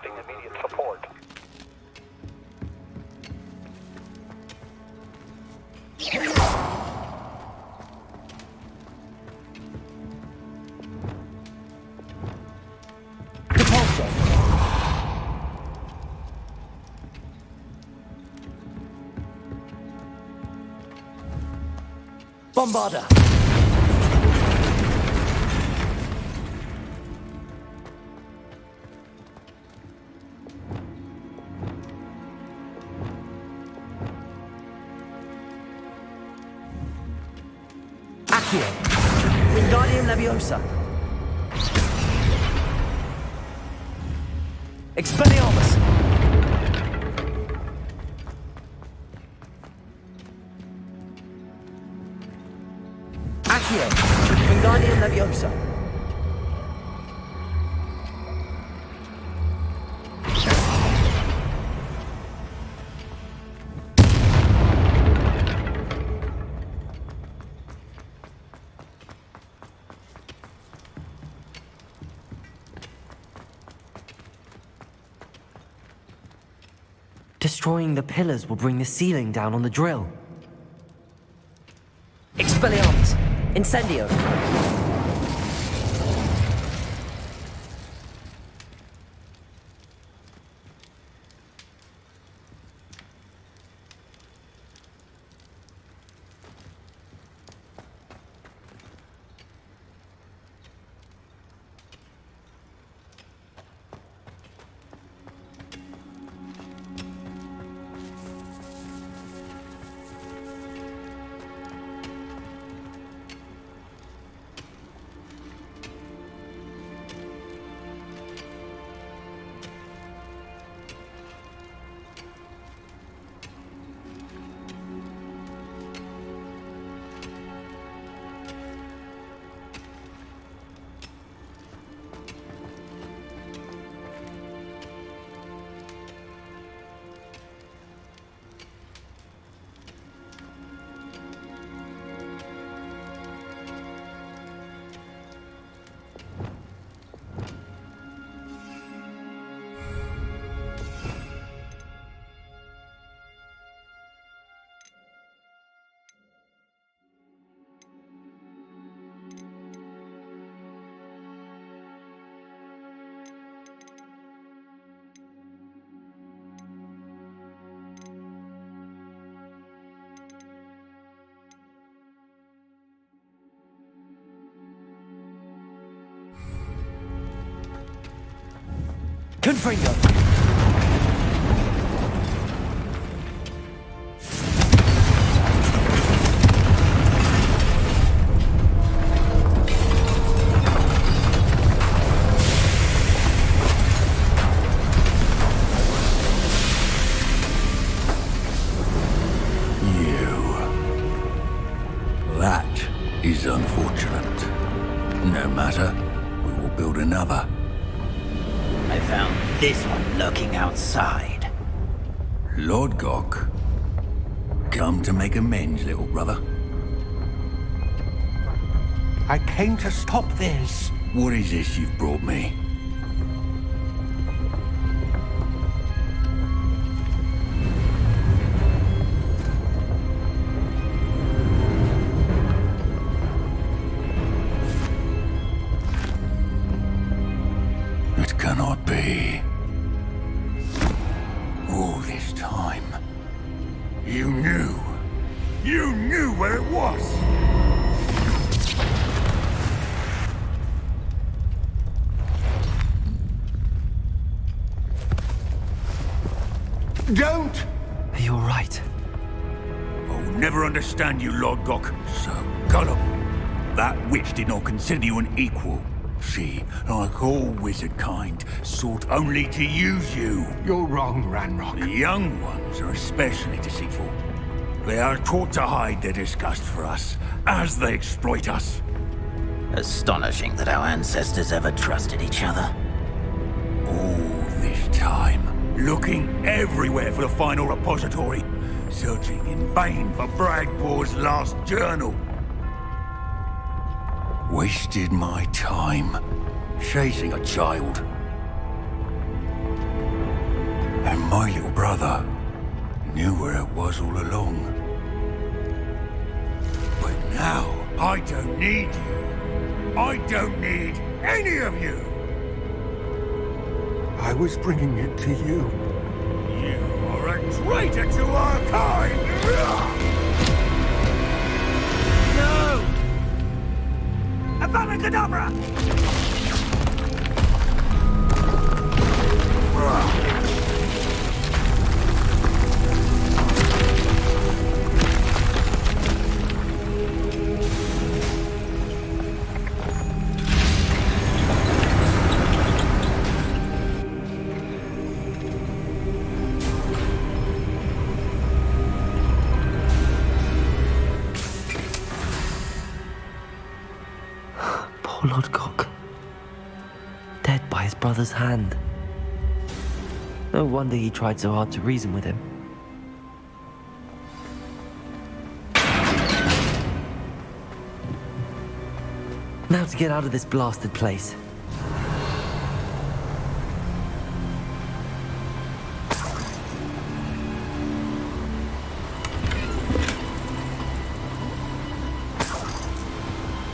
requesting immediate support. Repulsor. Bombarder. Accio. Wingardium Leviosa. Expelliarmus. Accio. Wingardium Leviosa. Destroying the pillars will bring the ceiling down on the drill. Expelliarmus. Incendio. Confringo. That is unfortunate. No matter, we will build another. I found this one lurking outside. Lord Gok, come to make amends, little brother. I came to stop this. What is this you've brought me? It cannot be. All this time, you knew. You knew where it was. Don't! You're right. I'll never understand you, Lord Gok. So gullible. That witch did not consider you an equal. She, like all wizard kind, sought only to use you. You're wrong, Ranrock. The young ones are especially deceitful. They are taught to hide their disgust for us, as they exploit us. Astonishing that our ancestors ever trusted each other. All this time, looking everywhere for the final repository, searching in vain for Bragbor's last journal. Wasted my time chasing a child. And my little brother knew where it was all along. But now, I don't need you. I don't need any of you. I was bringing it to you. You are a traitor to our kind! No! Avada Kedavra! Poor Lodgok. Dead by his brother's hand. No wonder he tried so hard to reason with him. Now to get out of this blasted place.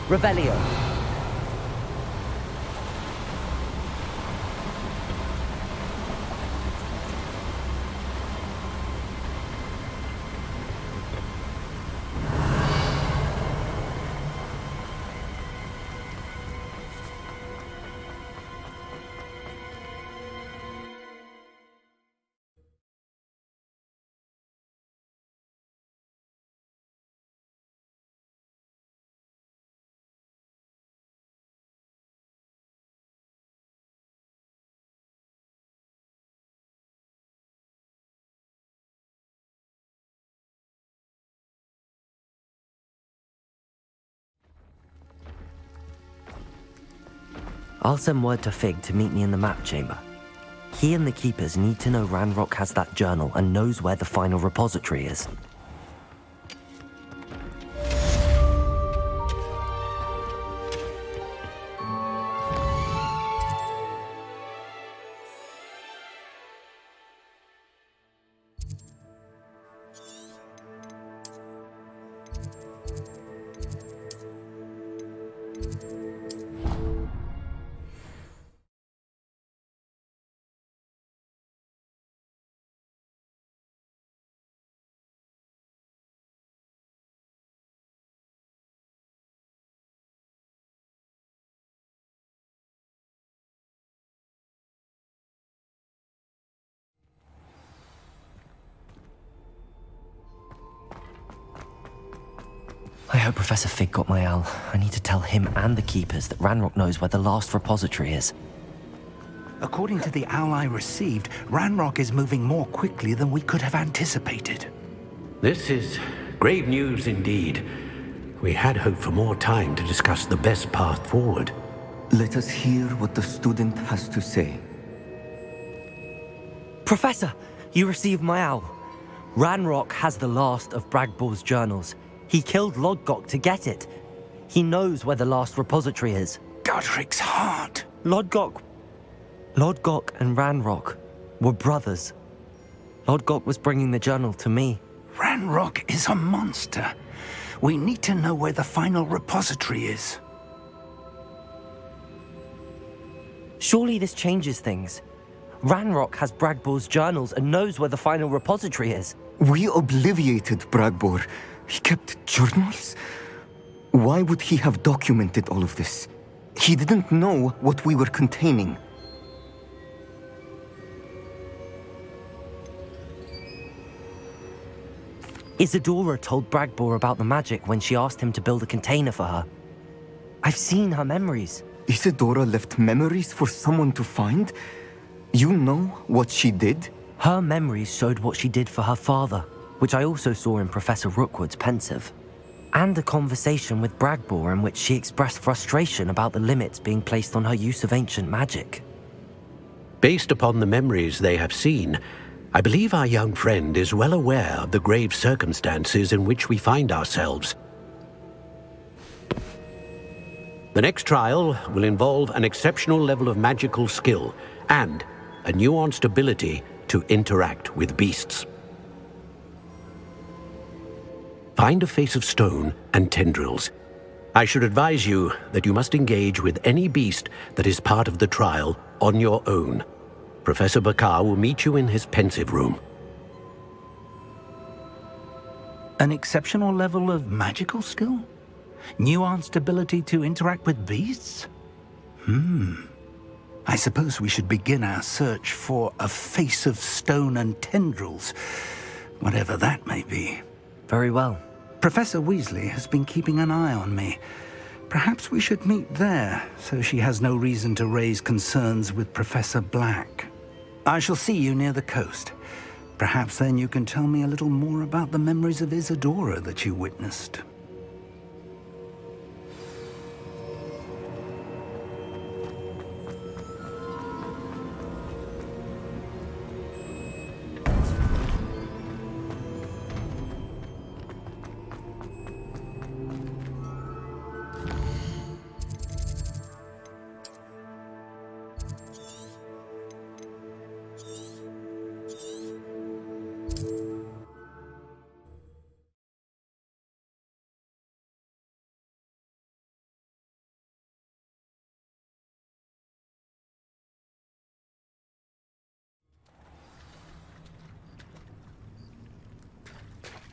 Revelio. I'll send word to Fig to meet me in the map chamber. He and the Keepers need to know Ranrock has that journal and knows where the final repository is. I hope Professor Fig got my owl. I need to tell him and the Keepers that Ranrock knows where the last repository is. According to the owl I received, Ranrock is moving more quickly than we could have anticipated. This is grave news indeed. We had hoped for more time to discuss the best path forward. Let us hear what the student has to say. Professor, you received my owl. Ranrock has the last of Bragbor's journals. He killed Lodgok to get it. He knows where the last repository is. Godric's heart. Lodgok and Ranrock were brothers. Lodgok was bringing the journal to me. Ranrock is a monster. We need to know where the final repository is. Surely this changes things. Ranrock has Bragbor's journals and knows where the final repository is. We obliviated Bragbor. He kept journals? Why would he have documented all of this? He didn't know what we were containing. Isadora told Bragbor about the magic when she asked him to build a container for her. I've seen her memories. Isadora left memories for someone to find? You know what she did? Her memories showed what she did for her father, which I also saw in Professor Rookwood's pensive. And a conversation with Bragbor in which she expressed frustration about the limits being placed on her use of ancient magic. Based upon the memories they have seen, I believe our young friend is well aware of the grave circumstances in which we find ourselves. The next trial will involve an exceptional level of magical skill and a nuanced ability to interact with beasts. Find a face of stone and tendrils. I should advise you that you must engage with any beast that is part of the trial on your own. Professor Bakar will meet you in his pensive room. An exceptional level of magical skill? Nuanced ability to interact with beasts? I suppose we should begin our search for a face of stone and tendrils, whatever that may be. Very well. Professor Weasley has been keeping an eye on me. Perhaps we should meet there, so she has no reason to raise concerns with Professor Black. I shall see you near the coast. Perhaps then you can tell me a little more about the memories of Isadora that you witnessed.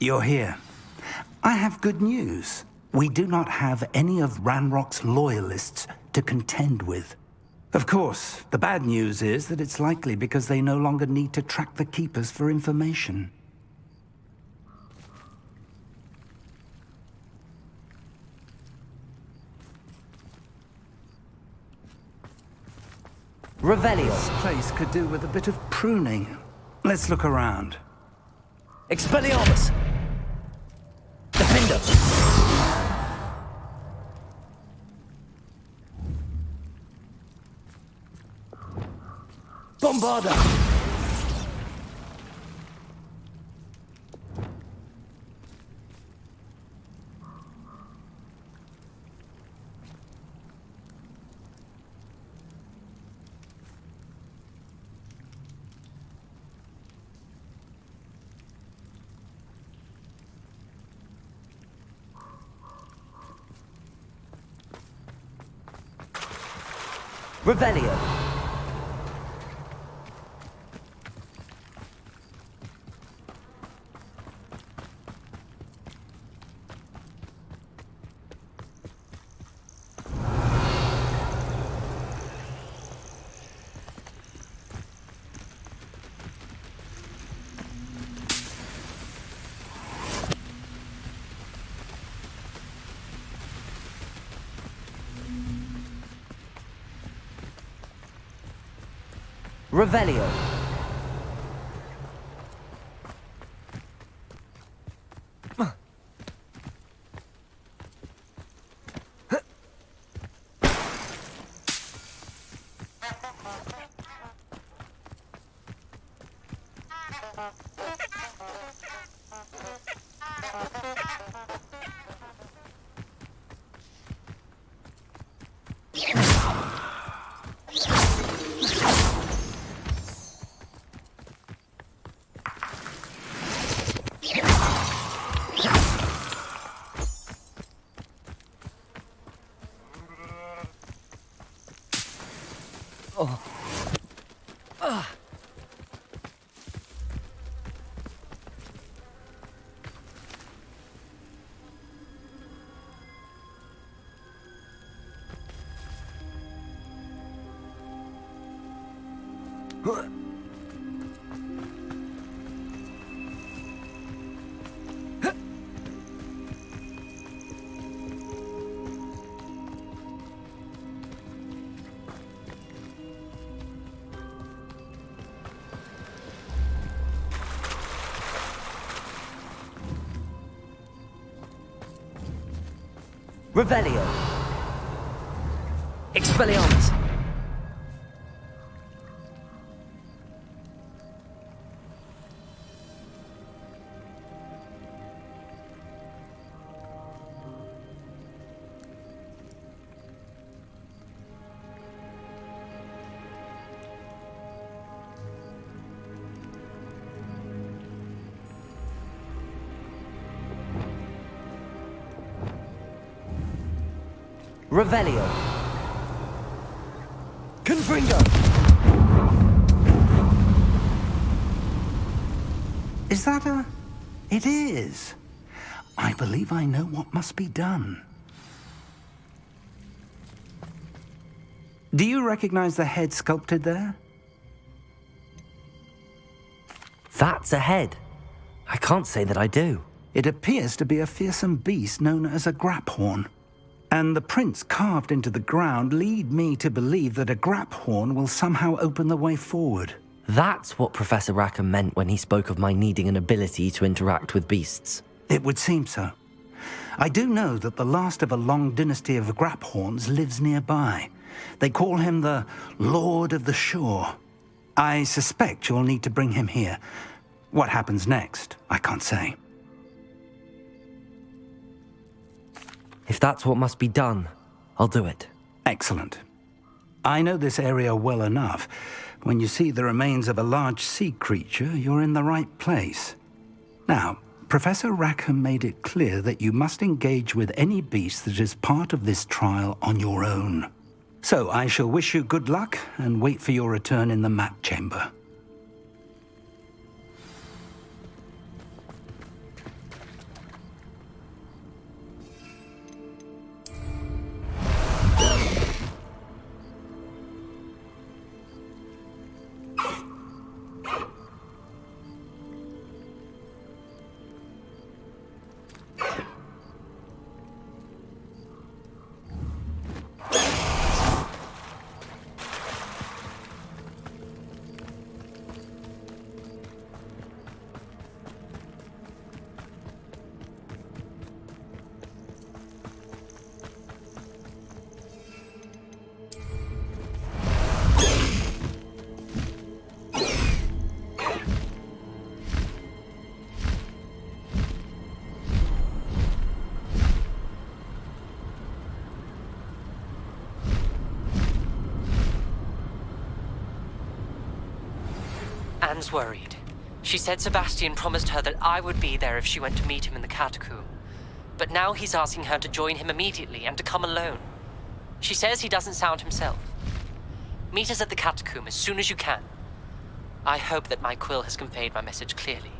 You're here. I have good news. We do not have any of Ranrock's loyalists to contend with. Of course, the bad news is that it's likely because they no longer need to track the Keepers for information. Revelio. This place could do with a bit of pruning. Let's look around. Expelliarmus! Defender! Bombarda! Revelio. Revelio. Revelio. Expelliarmus. Revelio. Confringo! Is that a... It is. I believe I know what must be done. Do you recognize the head sculpted there? That's a head. I can't say that I do. It appears to be a fearsome beast known as a graphorn. And the prints carved into the ground lead me to believe that a graphorn will somehow open the way forward. That's what Professor Rackham meant when he spoke of my needing an ability to interact with beasts. It would seem so. I do know that the last of a long dynasty of graphorns lives nearby. They call him the Lord of the Shore. I suspect you'll need to bring him here. What happens next, I can't say. If that's what must be done, I'll do it. Excellent. I know this area well enough. When you see the remains of a large sea creature, you're in the right place. Now, Professor Rackham made it clear that you must engage with any beast that is part of this trial on your own. So I shall wish you good luck and wait for your return in the map chamber. Anne's worried. She said Sebastian promised her that I would be there if she went to meet him in the catacomb. But now he's asking her to join him immediately and to come alone. She says he doesn't sound himself. Meet us at the catacomb as soon as you can. I hope that my quill has conveyed my message clearly.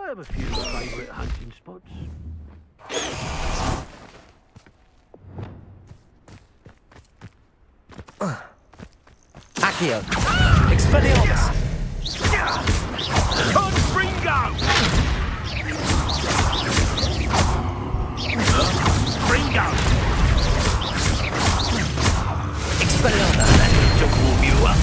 I have a few favourite hunting spots. Accio! Expelliarmus! Confringo! Confringo! Expelliarmus! That to warm you up.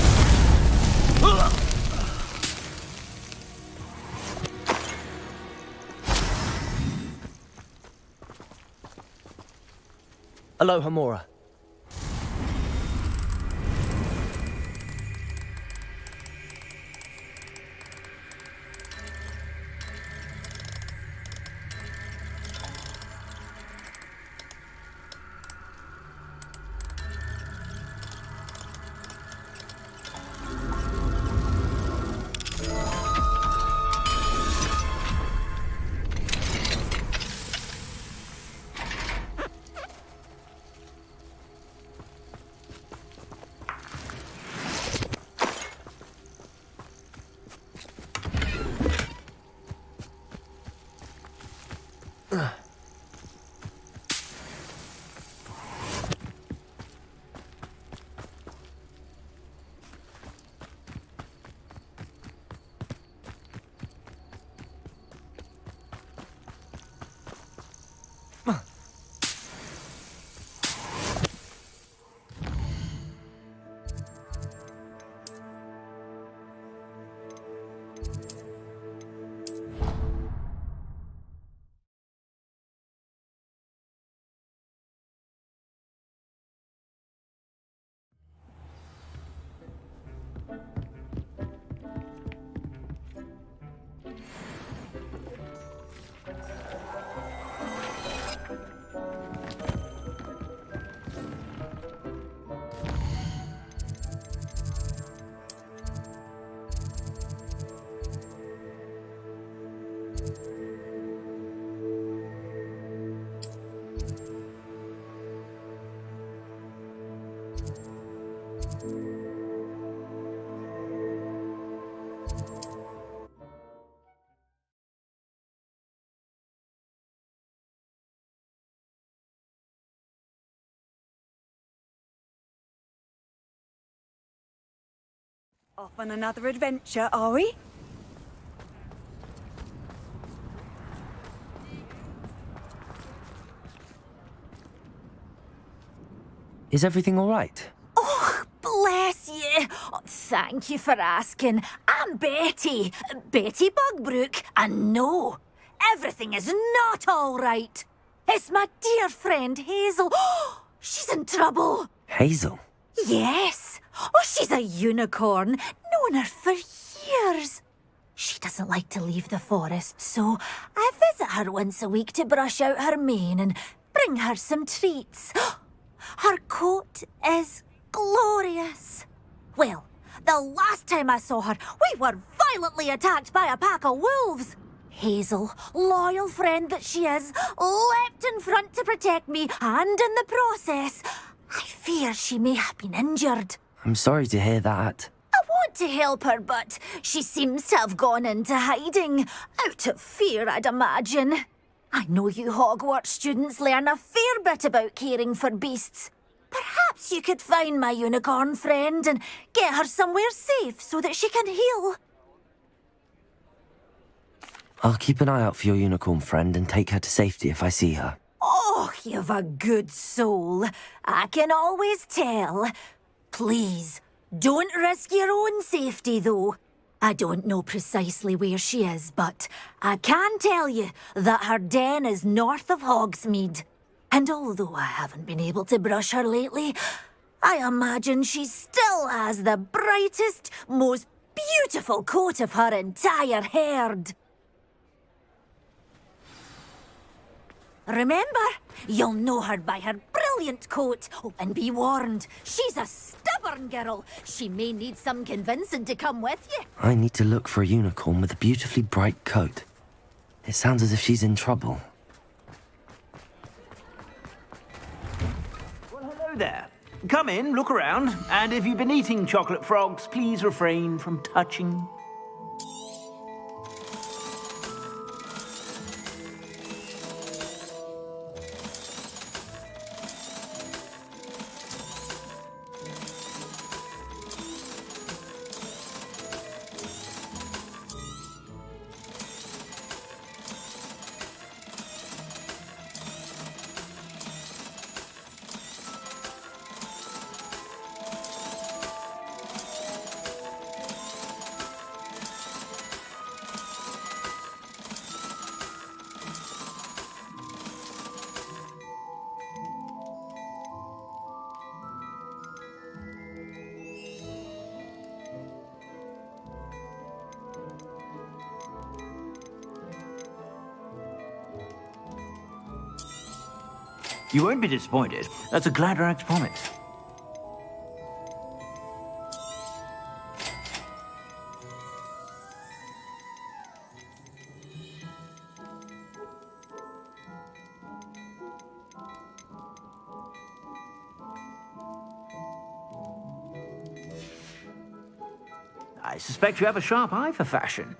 Aloha Mora. Off on another adventure, are we? Is everything all right? Oh, bless you. Oh, thank you for asking. I'm Betty. Betty Bugbrook. And no, everything is not all right. It's my dear friend Hazel. She's in trouble. Hazel? Yes. Oh, she's a unicorn. Known her for years. She doesn't like to leave the forest, so I visit her once a week to brush out her mane and bring her some treats. Her coat is glorious. Well, the last time I saw her, we were violently attacked by a pack of wolves. Hazel, loyal friend that she is, leapt in front to protect me, and in the process, I fear she may have been injured. I'm sorry to hear that. I want to help her, but she seems to have gone into hiding. Out of fear, I'd imagine. I know you Hogwarts students learn a fair bit about caring for beasts. Perhaps you could find my unicorn friend and get her somewhere safe so that she can heal. I'll keep an eye out for your unicorn friend and take her to safety if I see her. Oh, you've a good soul. I can always tell. Please, don't risk your own safety, though. I don't know precisely where she is, but I can tell you that her den is north of Hogsmeade. And although I haven't been able to brush her lately, I imagine she still has the brightest, most beautiful coat of her entire herd. Remember, you'll know her by her brilliant coat. Oh, and be warned, she's a stubborn girl. She may need some convincing to come with you. I need to look for a unicorn with a beautifully bright coat. It sounds as if she's in trouble. Well, hello there. Come in, look around, and if you've been eating chocolate frogs, please refrain from touching. You won't be disappointed. That's a Gladrax promise. I suspect you have a sharp eye for fashion.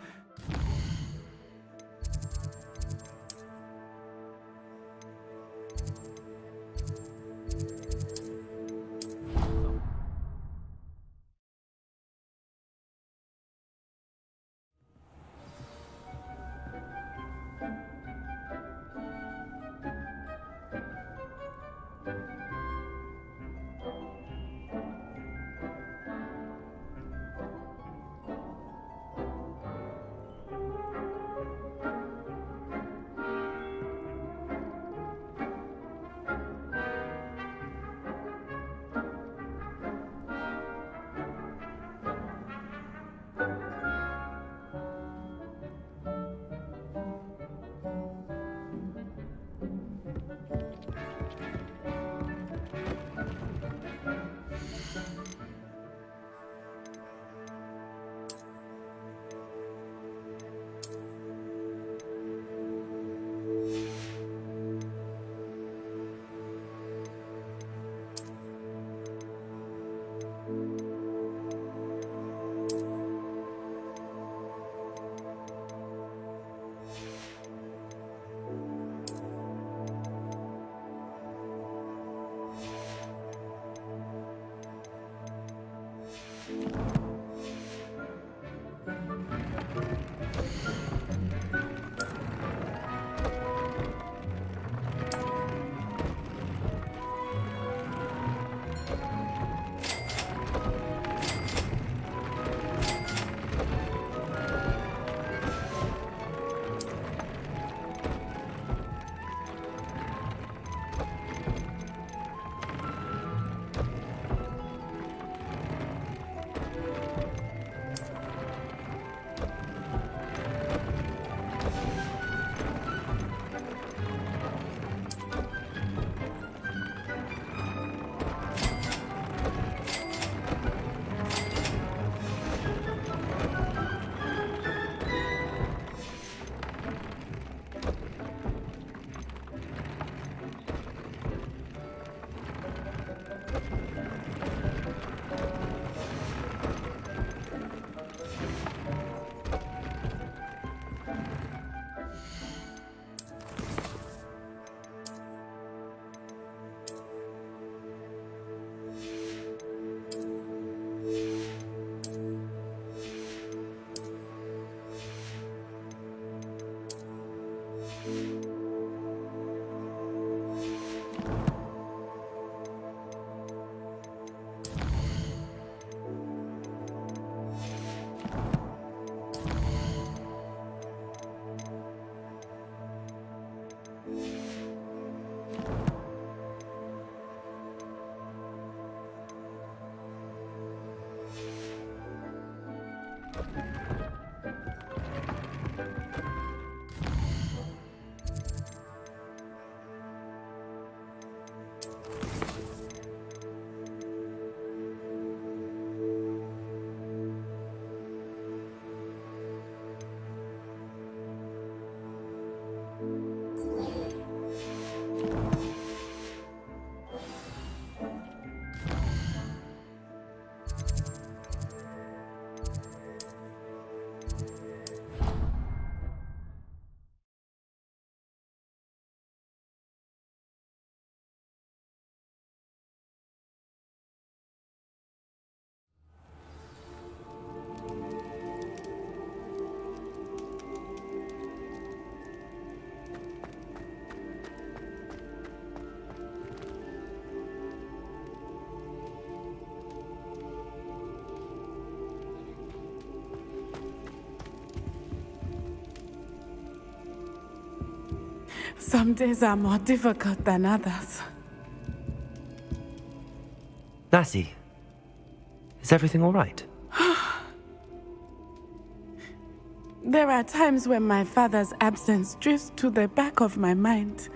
Some days are more difficult than others. Natty, is everything all right? There are times when my father's absence drifts to the back of my mind,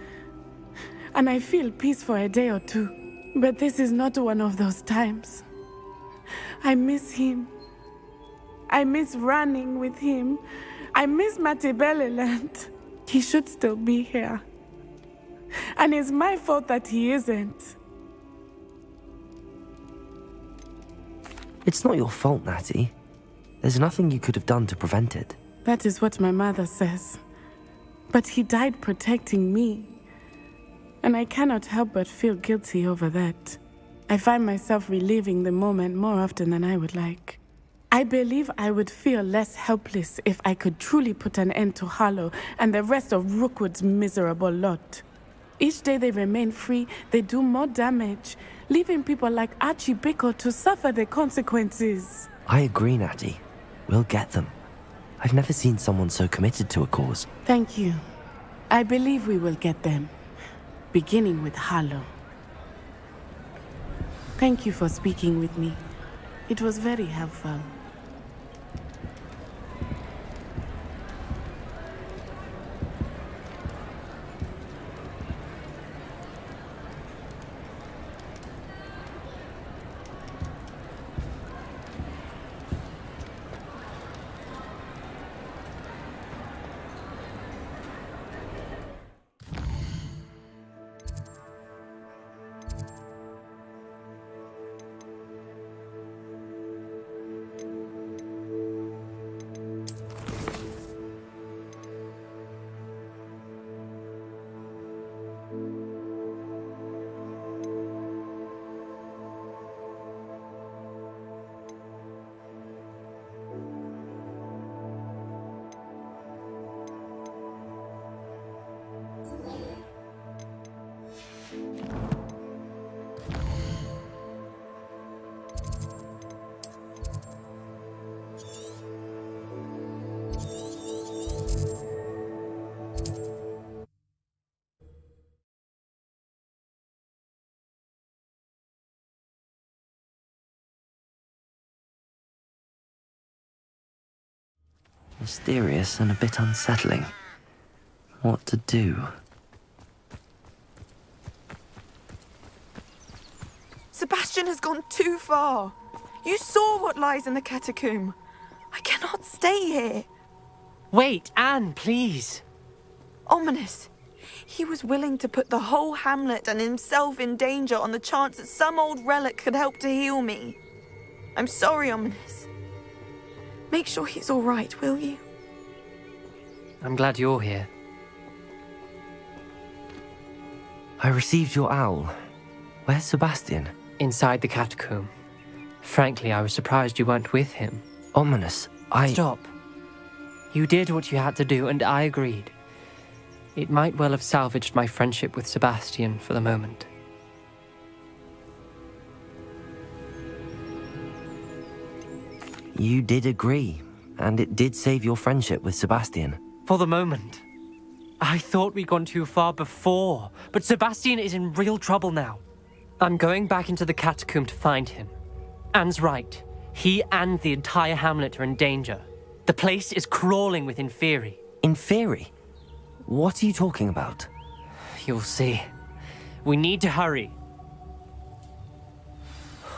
and I feel peace for a day or two. But this is not one of those times. I miss him. I miss running with him. I miss Matibeleland. He should still be here. And it's my fault that he isn't. It's not your fault, Natty. There's nothing you could have done to prevent it. That is what my mother says. But he died protecting me. And I cannot help but feel guilty over that. I find myself reliving the moment more often than I would like. I believe I would feel less helpless if I could truly put an end to Harlow and the rest of Rookwood's miserable lot. Each day they remain free, they do more damage, leaving people like Archie Bickle to suffer the consequences. I agree, Natty. We'll get them. I've never seen someone so committed to a cause. Thank you. I believe we will get them. Beginning with Harlow. Thank you for speaking with me. It was very helpful. Mysterious and a bit unsettling. What to do? Sebastian has gone too far. You saw what lies in the catacomb. I cannot stay here. Wait, Anne, please. Ominous. He was willing to put the whole hamlet and himself in danger on the chance that some old relic could help to heal me. I'm sorry, Ominous. Make sure he's all right, will you? I'm glad you're here. I received your owl. Where's Sebastian? Inside the catacomb. Frankly, I was surprised you weren't with him. Ominous, Stop. You did what you had to do, and I agreed. It might well have salvaged my friendship with Sebastian for the moment. You did agree, and it did save your friendship with Sebastian. For the moment. I thought we'd gone too far before, but Sebastian is in real trouble now. I'm going back into the catacomb to find him. Anne's right. He and the entire hamlet are in danger. The place is crawling with Inferi. Inferi? What are you talking about? You'll see. We need to hurry.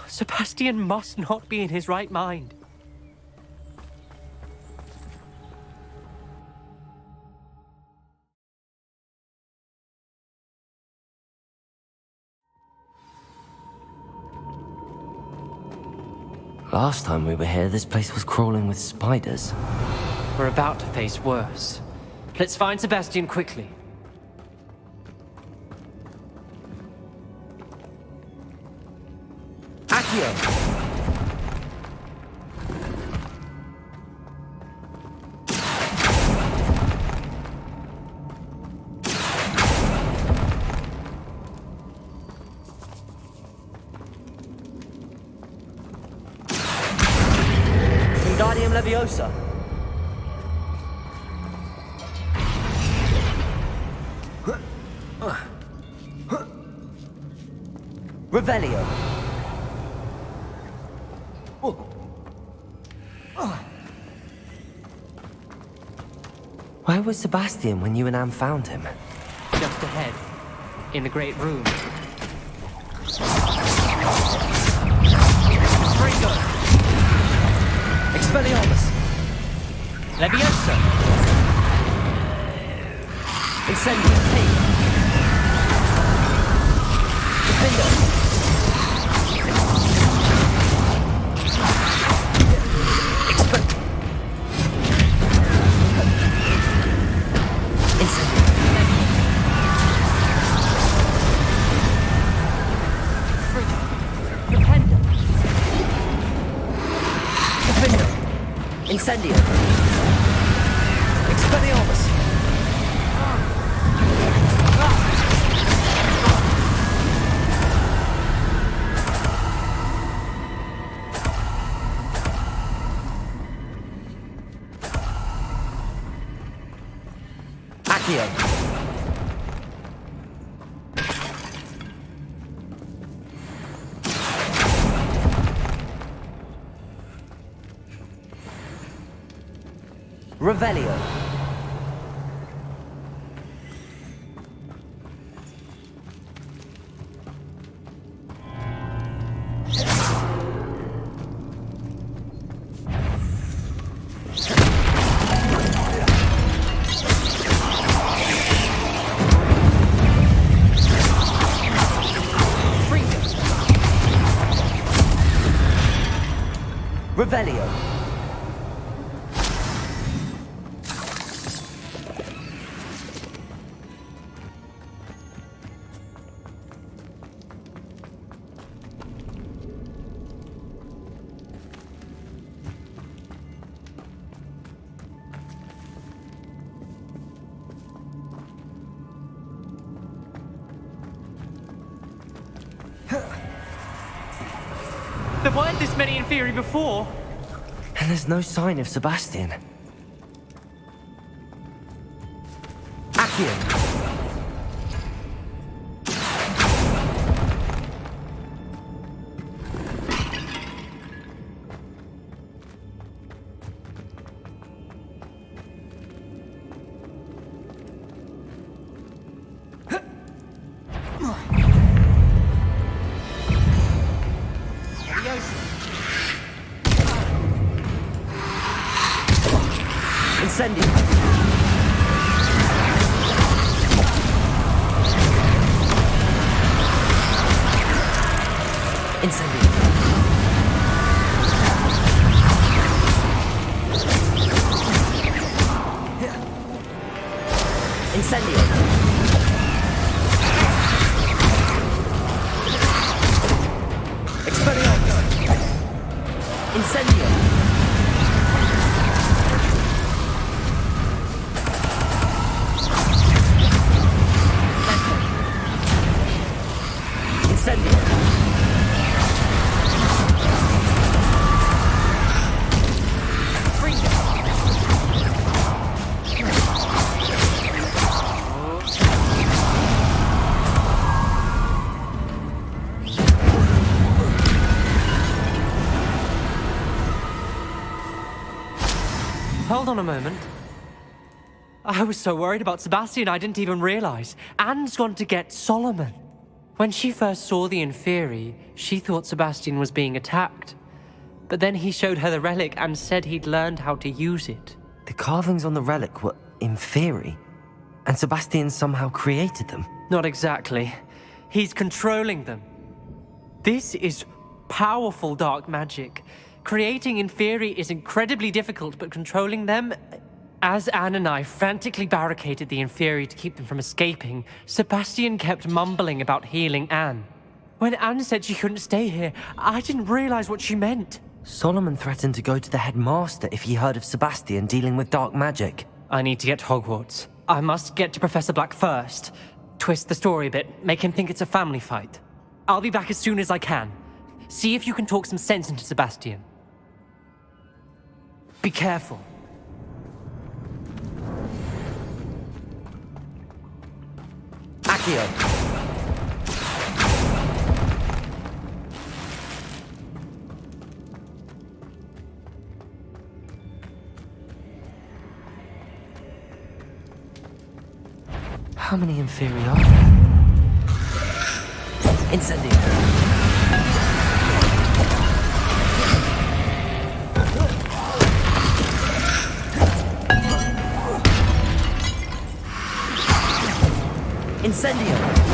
Sebastian must not be in his right mind. Last time we were here, this place was crawling with spiders. We're about to face worse. Let's find Sebastian quickly. Accio! Wingardium Leviosa. Revelio. Where was Sebastian when you and Anne found him? Just ahead, in the great room. Fringo! Expelliarmus! Leviosa! Incendio! Defendo! Incendio! Expelliarmus! Accio! Revelio. Revelio. There weren't this many in theory before. And there's no sign of Sebastian. Accio! Incendio! Incendio! Incendio! Expelliarmus! Incendio! Hold on a moment. I was so worried about Sebastian I didn't even realize. Anne's gone to get Solomon. When she first saw the Inferi, she thought Sebastian was being attacked. But then he showed her the relic and said he'd learned how to use it. The carvings on the relic were Inferi, and Sebastian somehow created them. Not exactly. He's controlling them. This is powerful dark magic. Creating Inferi is incredibly difficult, but controlling them... As Anne and I frantically barricaded the Inferi to keep them from escaping, Sebastian kept mumbling about healing Anne. When Anne said she couldn't stay here, I didn't realize what she meant. Solomon threatened to go to the headmaster if he heard of Sebastian dealing with dark magic. I need to get to Hogwarts. I must get to Professor Black first. Twist the story a bit, make him think it's a family fight. I'll be back as soon as I can. See if you can talk some sense into Sebastian. Be careful. Accio! How many inferi are there? Incendio. Incendio!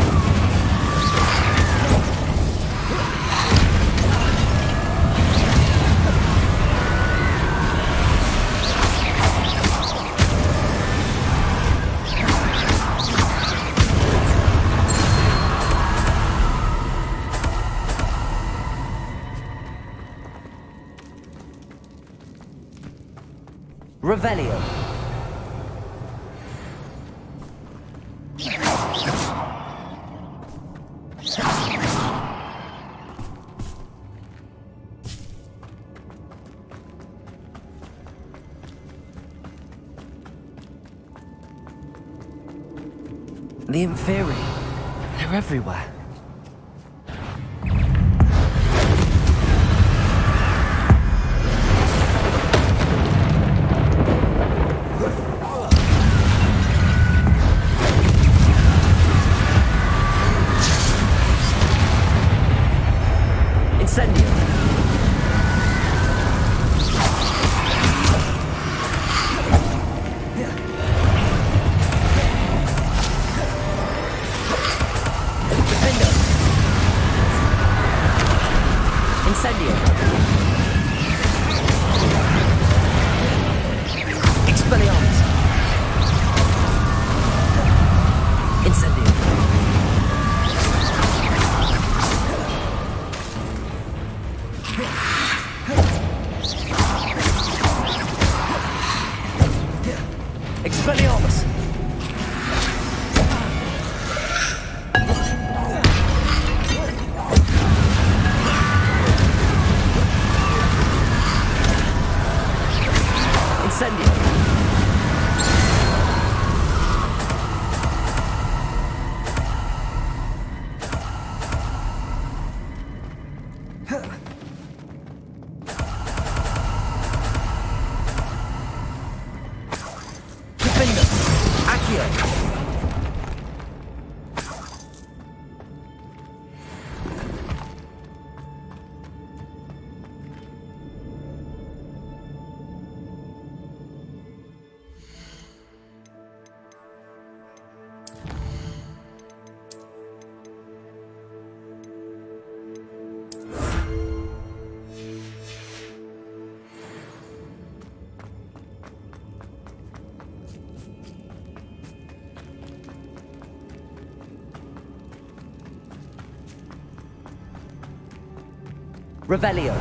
Revelio. The inferi. They're everywhere. Incendio. Incendio. Expelliarmus. Incendio. Expelliarmus. Incendio. Defendus. Accio. Revelio.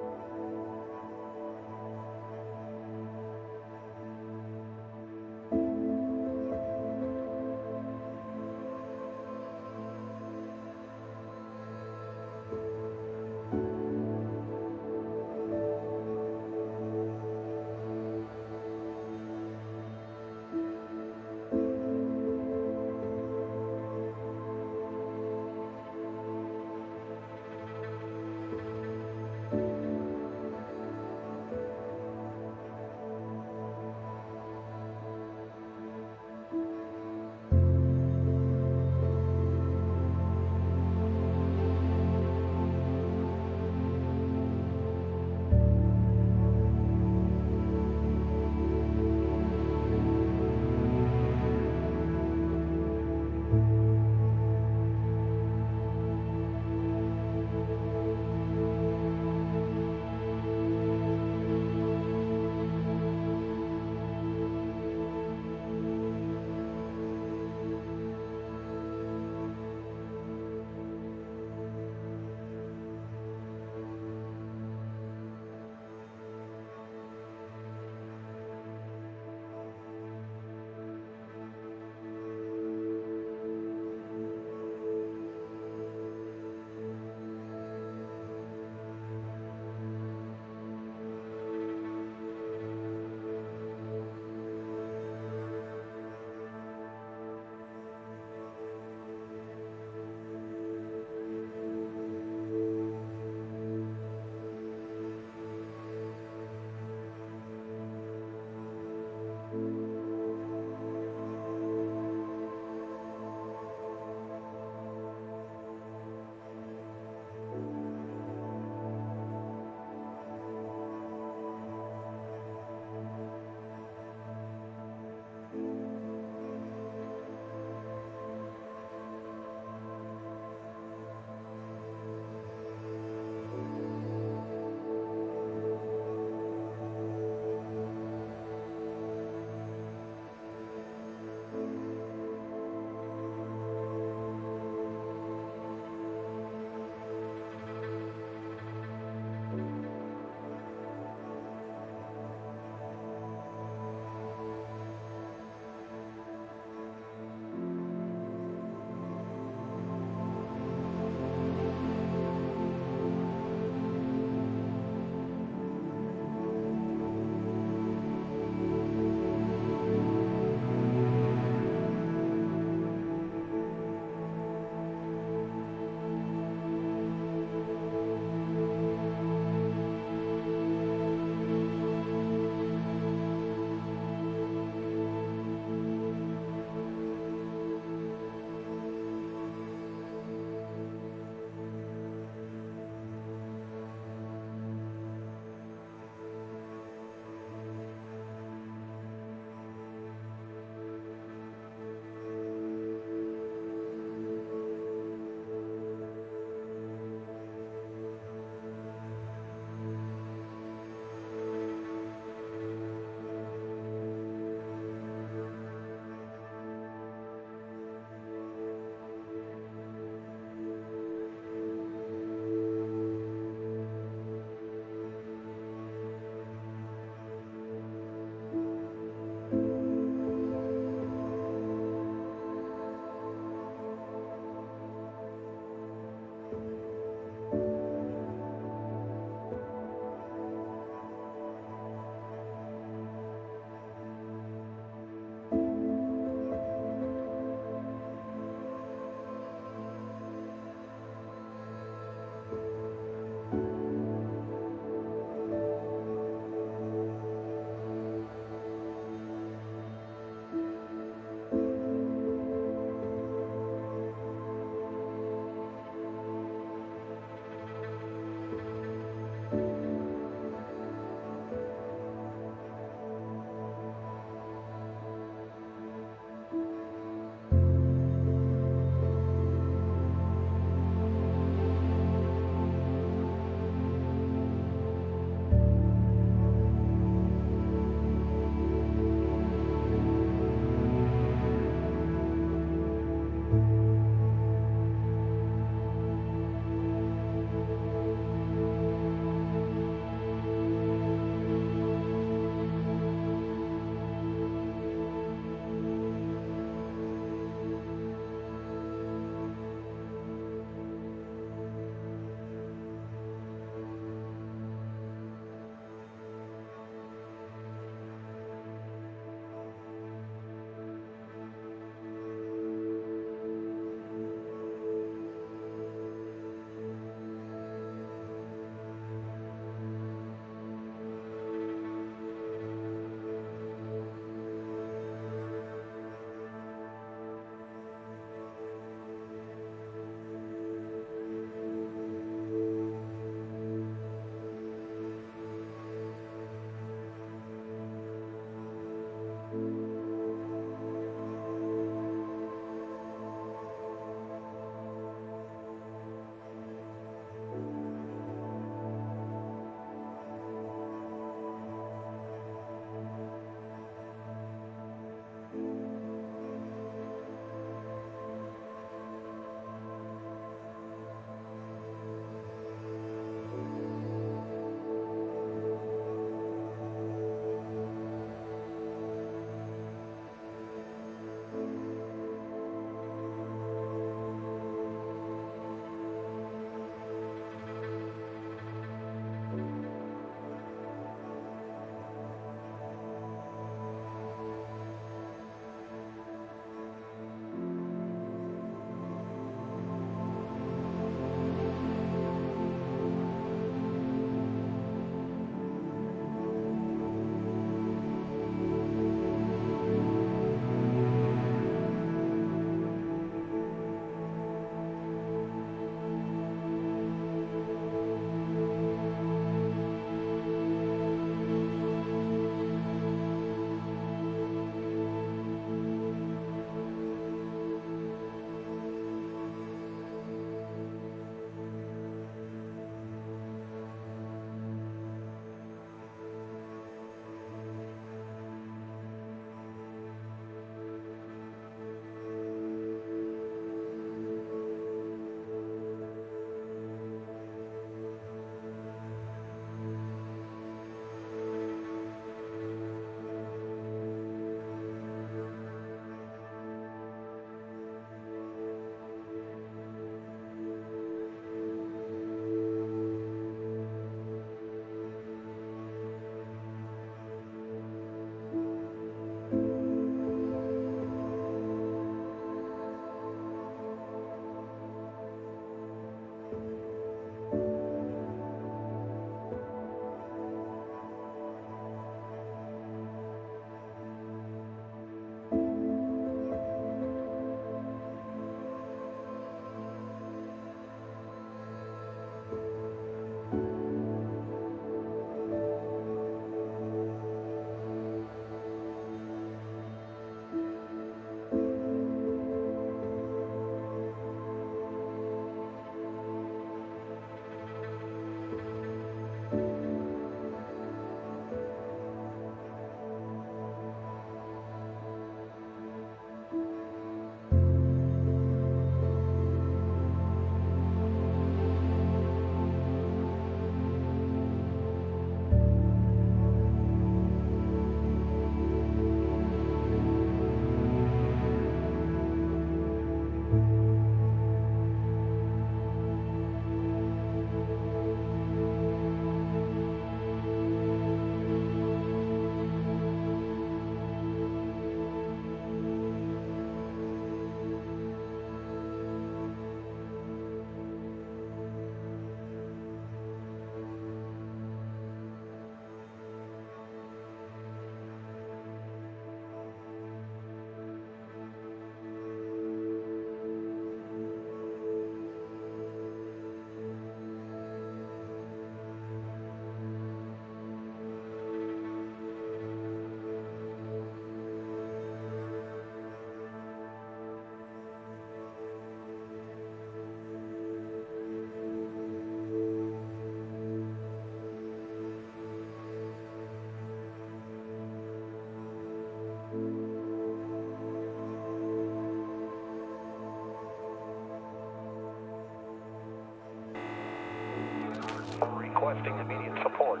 Requesting immediate support.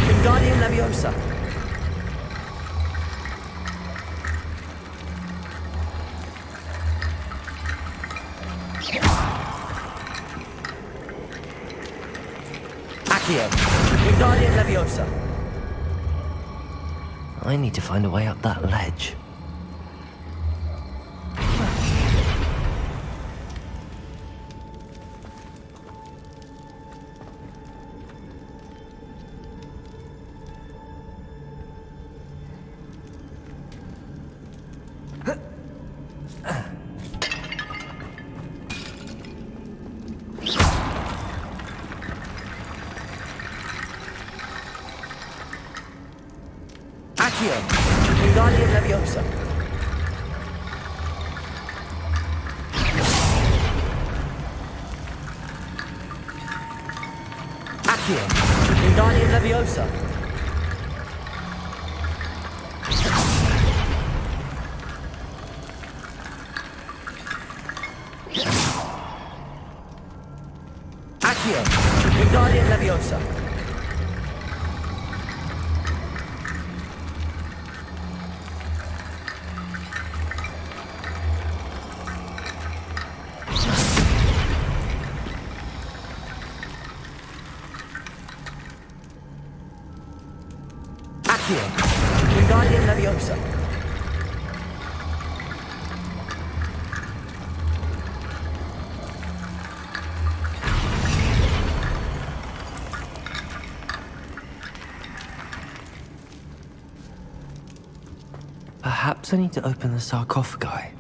Wingardium Leviosa. Accio. Wingardium Leviosa. I need to find a way up that ledge. Accio. Wingardium Leviosa. Accio. Wingardium Leviosa. Accio. Wingardium Leviosa. Accio. Wingardium Leviosa. Perhaps I need to open the sarcophagi.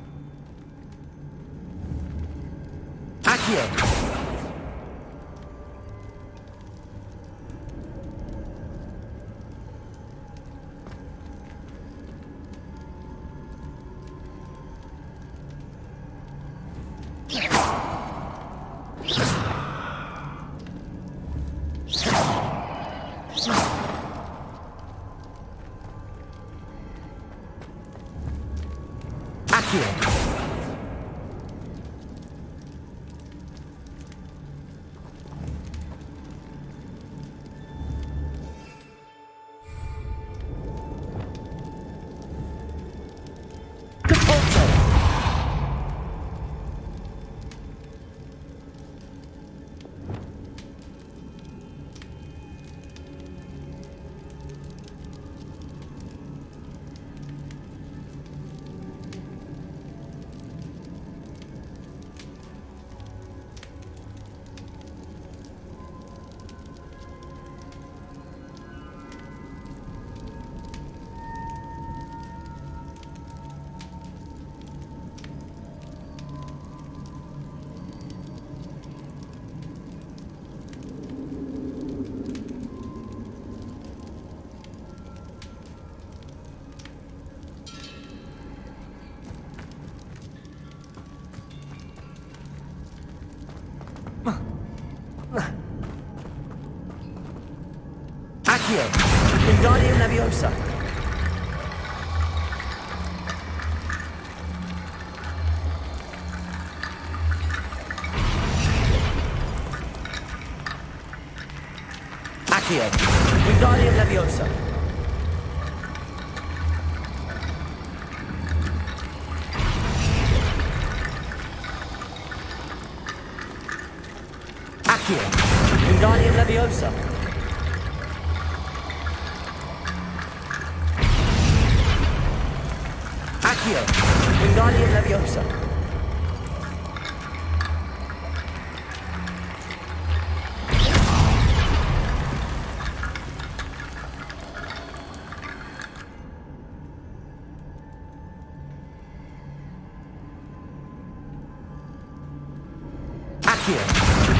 Accio. Accio. Wingardium Leviosa. Accio. Wingardium Leviosa. Accio. Wingardium Leviosa. Accio. Wingardium Leviosa. Accio.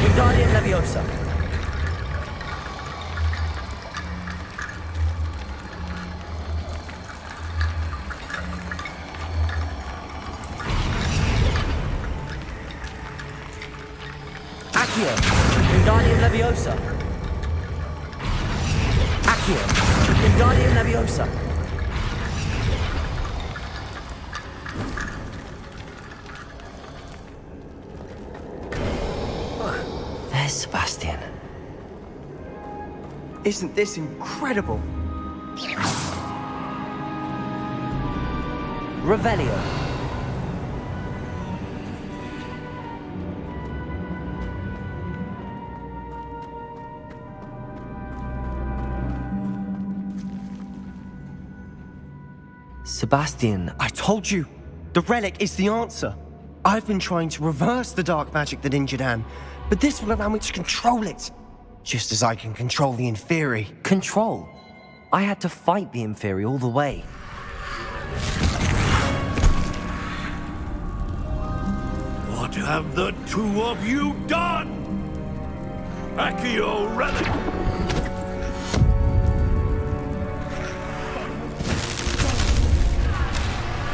Wingardium Leviosa. Accio. Wingardium Leviosa. Accio. Wingardium Leviosa. There's Sebastian. Isn't this incredible? Revelio. Sebastian, I told you! The relic is the answer! I've been trying to reverse the dark magic that injured Anne, but this will allow me to control it! Just as I can control the Inferi. Control? I had to fight the Inferi all the way. What have the two of you done? Accio relic!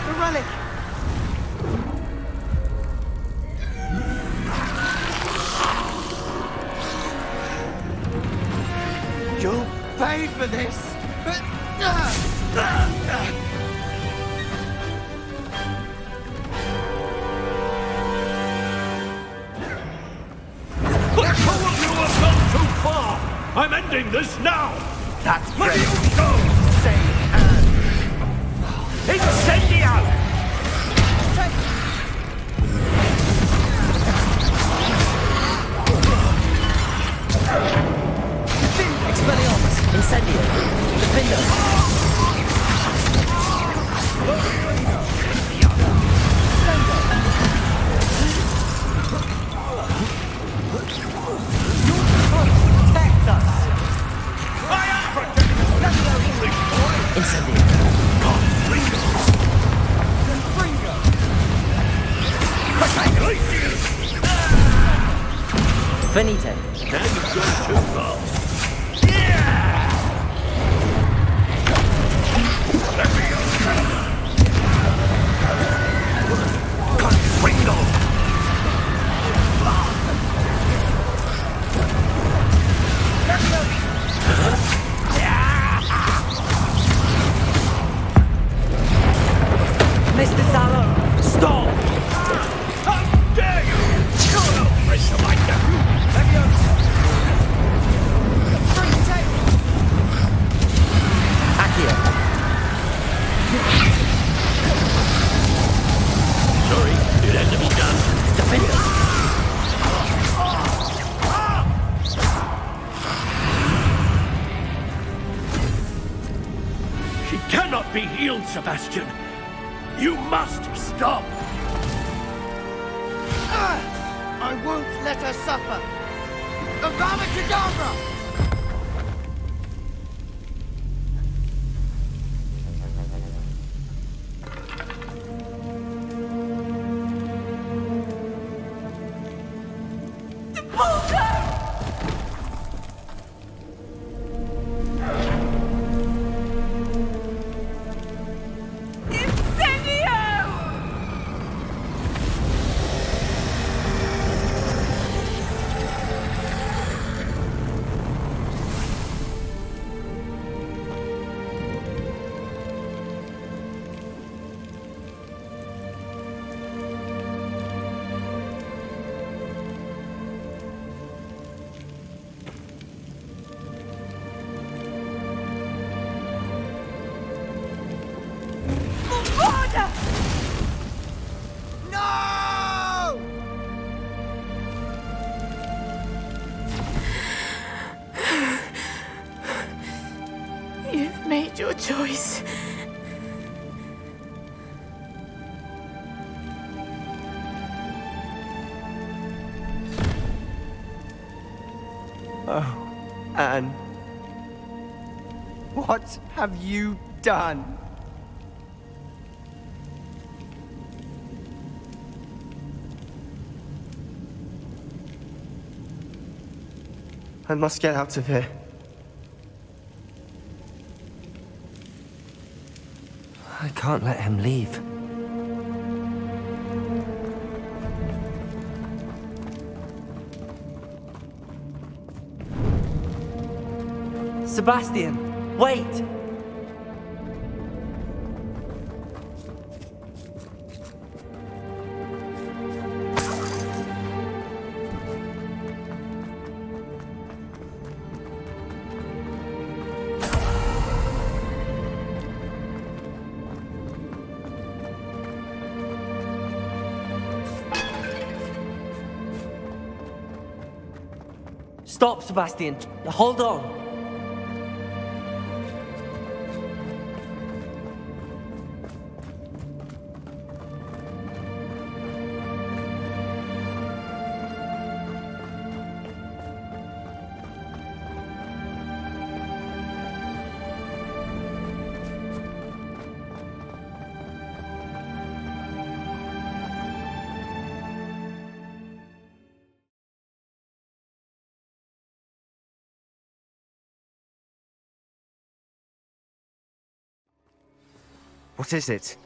The relic! You'll pay for this! The two of you have gone too far! I'm ending this now! That's Let great. you go! Save Anne! Incendio! Expelliarmus. Incendio. Defender. Protect us! I am protecting you! Incendio. Venite. Now you've gone too far. Mr. Sallow, stop! How dare you! You're no friend to my nephew! Accio. Sorry, it had to be done. Defender. She cannot be healed, Sebastian. You must stop. I won't let her suffer! Avada Kedavra! You've made your choice. Oh, Anne. What have you done? I must get out of here. I can't let him leave. Sebastian, wait! Stop, Sebastian. Hold on. What is it?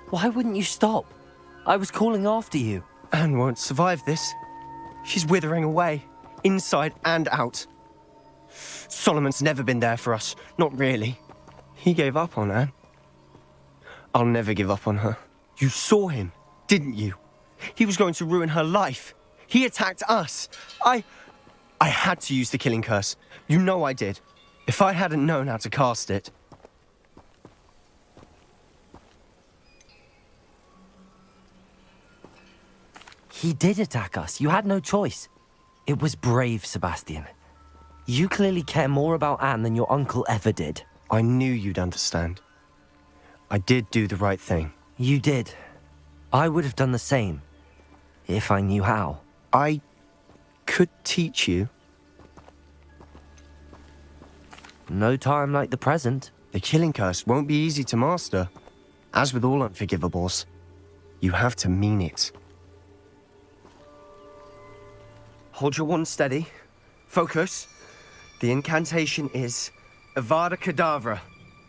Why wouldn't you stop? I was calling after you. Anne won't survive this. She's withering away, inside and out. Solomon's never been there for us, not really. He gave up on Anne. I'll never give up on her. You saw him, didn't you? He was going to ruin her life. He attacked us. I had to use the killing curse. You know I did. If I hadn't known how to cast it... He did attack us. You had no choice. It was brave, Sebastian. You clearly care more about Anne than your uncle ever did. I knew you'd understand. I did do the right thing. You did. I would have done the same, if I knew how. I could teach you. No time like the present. The killing curse won't be easy to master. As with all unforgivables, you have to mean it. Hold your wand steady. Focus. The incantation is Avada Kedavra.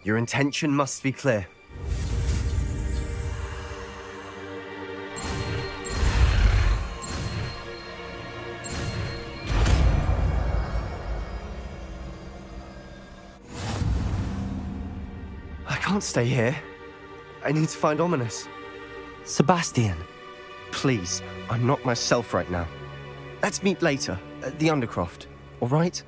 Your intention must be clear. I can't stay here. I need to find Ominous. Sebastian. Please, I'm not myself right now. Let's meet later, at the Undercroft, all right?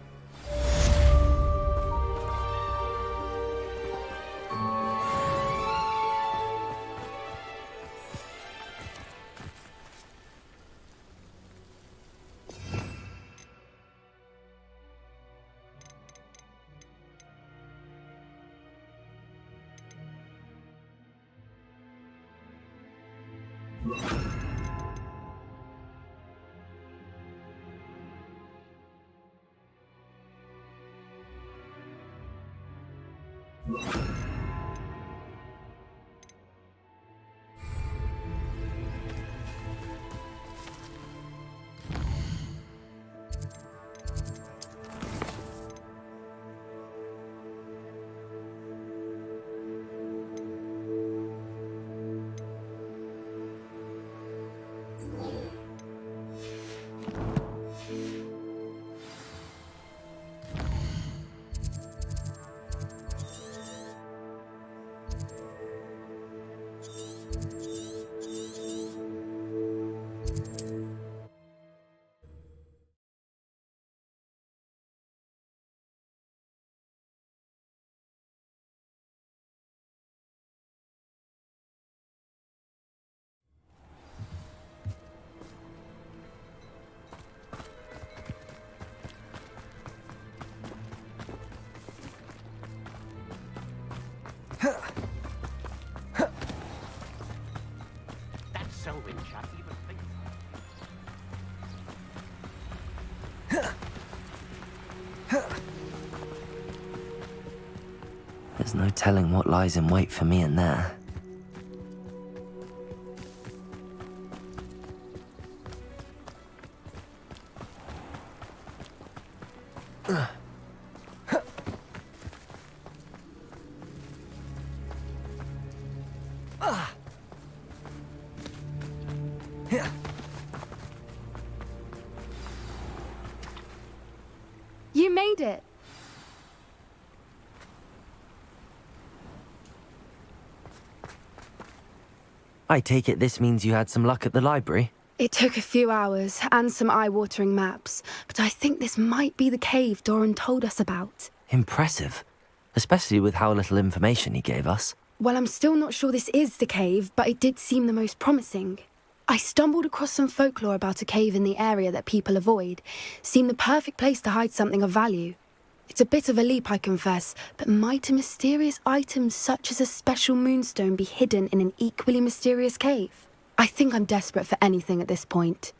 That's Selwyn, chap. Even think. There's no telling what lies in wait for me in there. You made it. I take it this means you had some luck at the library? It took a few hours and some eye-watering maps, but I think this might be the cave Doran told us about. Impressive. Especially with how little information he gave us. Well, I'm still not sure this is the cave, but it did seem the most promising. I stumbled across some folklore about a cave in the area that people avoid. Seemed the perfect place to hide something of value. It's a bit of a leap, I confess, but might a mysterious item such as a special moonstone be hidden in an equally mysterious cave? I think I'm desperate for anything at this point.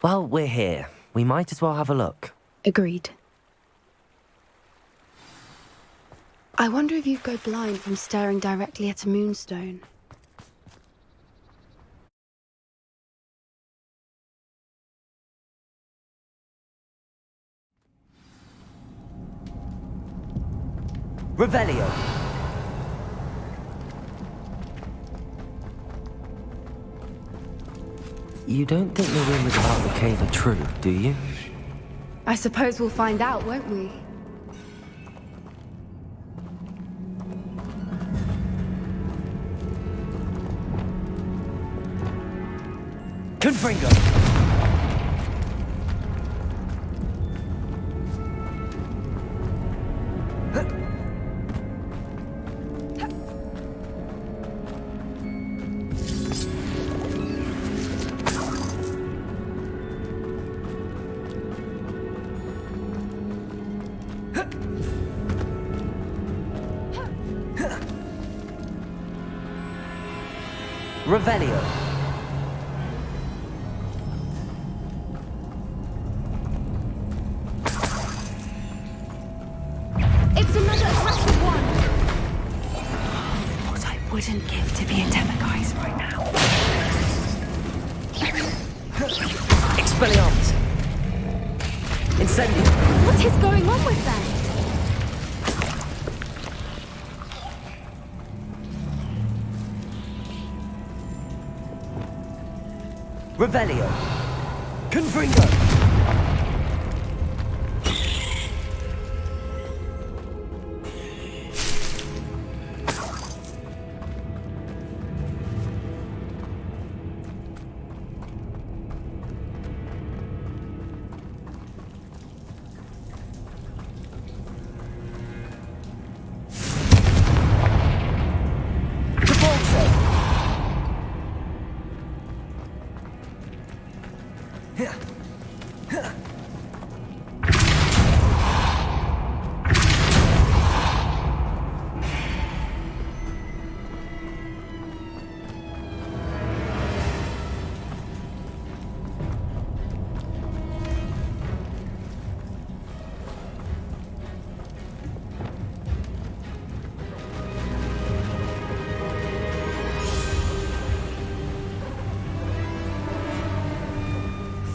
Well, we're here. We might as well have a look. Agreed. I wonder if you'd go blind from staring directly at a moonstone. Revelio. You don't think the rumors about the cave are true, do you? I suppose we'll find out, won't we? Confringo! Revelio. It's another aggressive one! What I wouldn't give to be a Demiguise right now. Expelliarmus. Incendio. What is going on with them? Revelio. Confringo.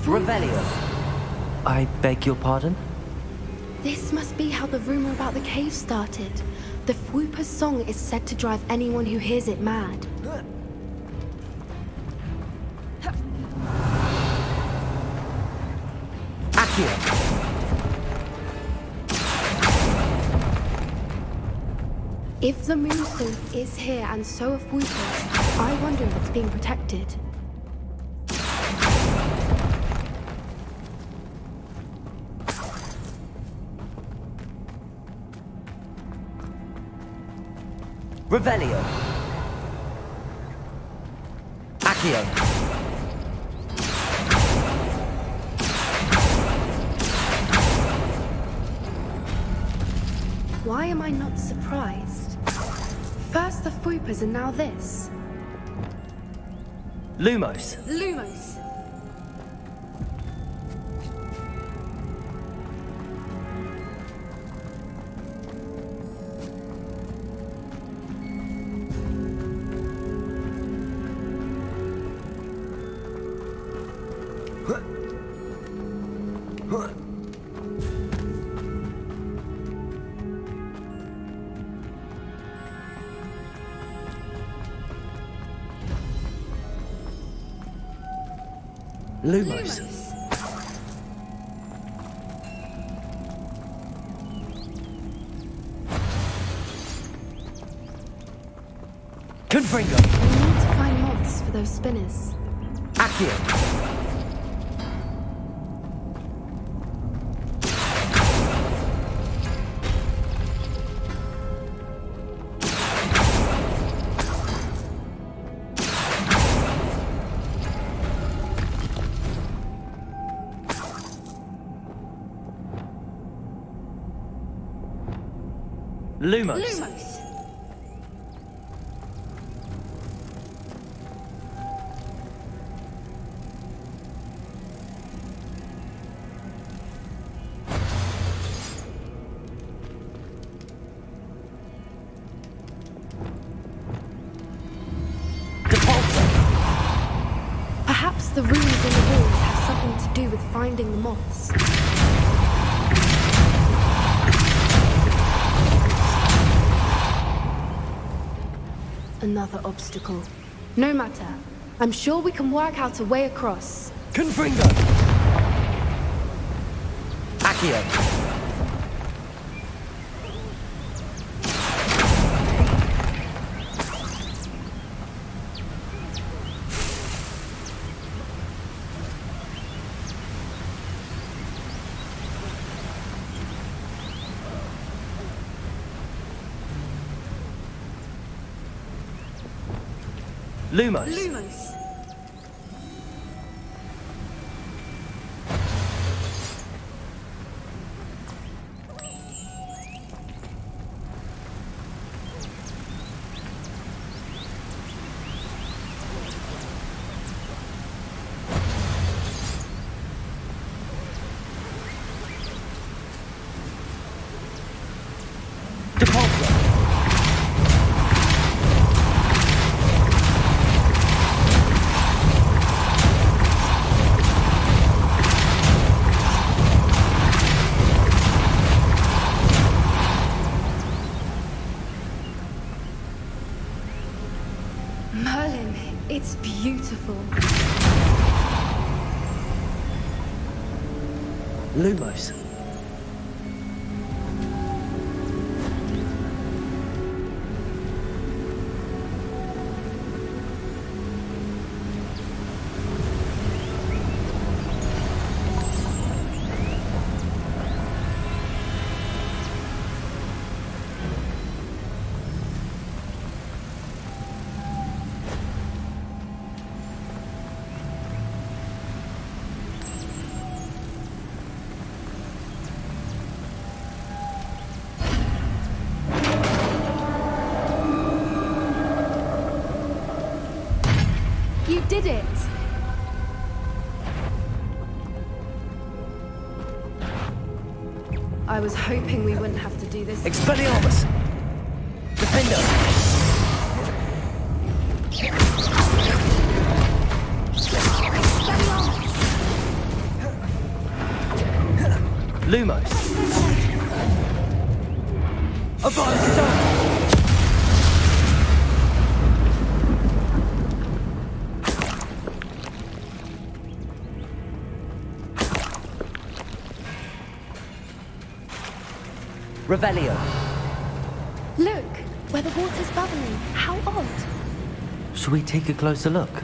Revelio. I beg your pardon? This must be how the rumor about the cave started. The Fwooper's song is said to drive anyone who hears it mad. Accio. If the moonstone is here and so are Fwoopers, I wonder if it's being protected. Revelio. Accio. Why am I not surprised? First the Fwoopers and now this. Lumos. Lumos. Lumos. Confringo. We need to find moths for those spinners. Accio. Lumos. Lumos. Perhaps the runes in the walls have something to do with finding the moths. Another obstacle. No matter. I'm sure we can work out a way across. Confringo. Accio. Lumos. Lumos. Merlin, it's beautiful. Lumos. You did it! I was hoping we wouldn't have to do this. Expelliarmus. Defender. Lumos. Avance. Revelio. Look, where the water's bubbling. How odd. Shall we take a closer look?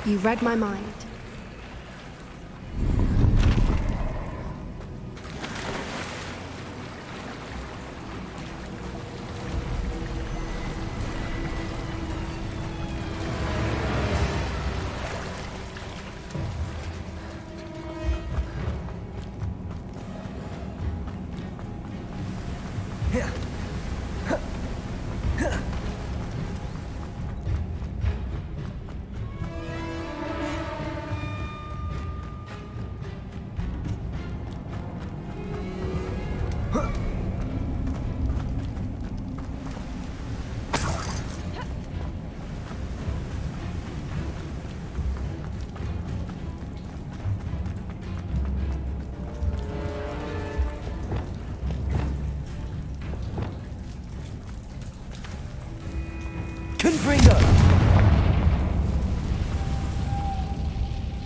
You read my mind. Confringo!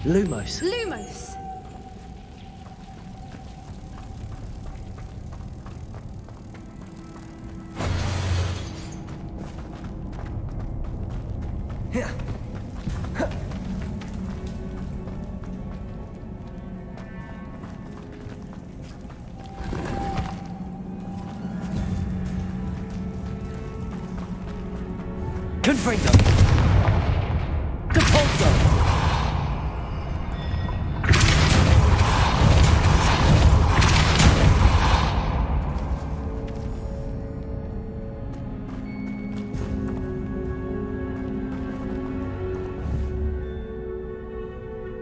Lumos. Lumos! Confringo! Depulso!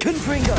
Confringo!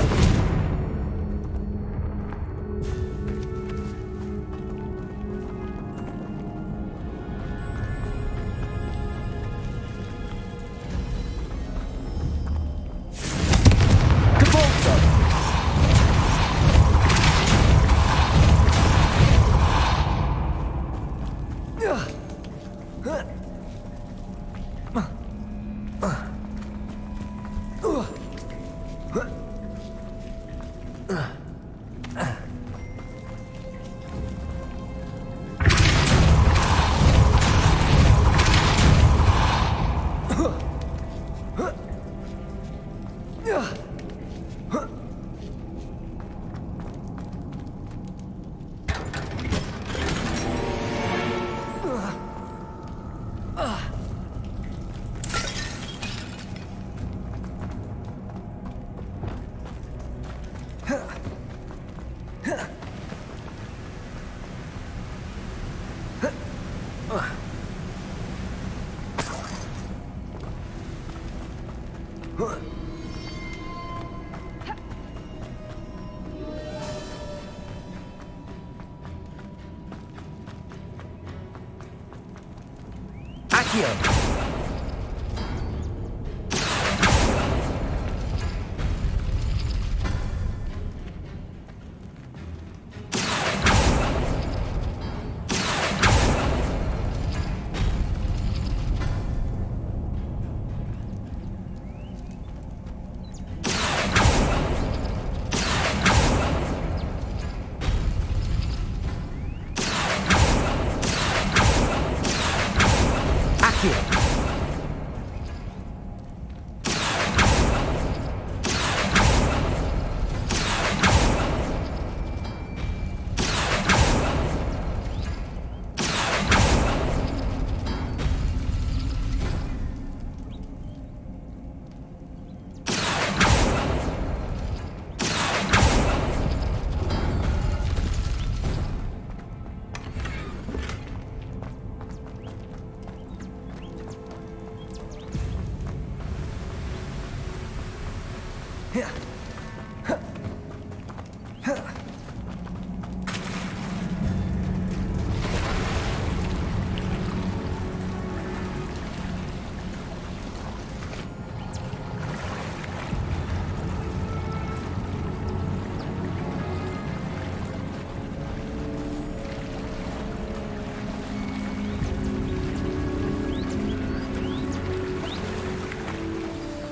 Accio!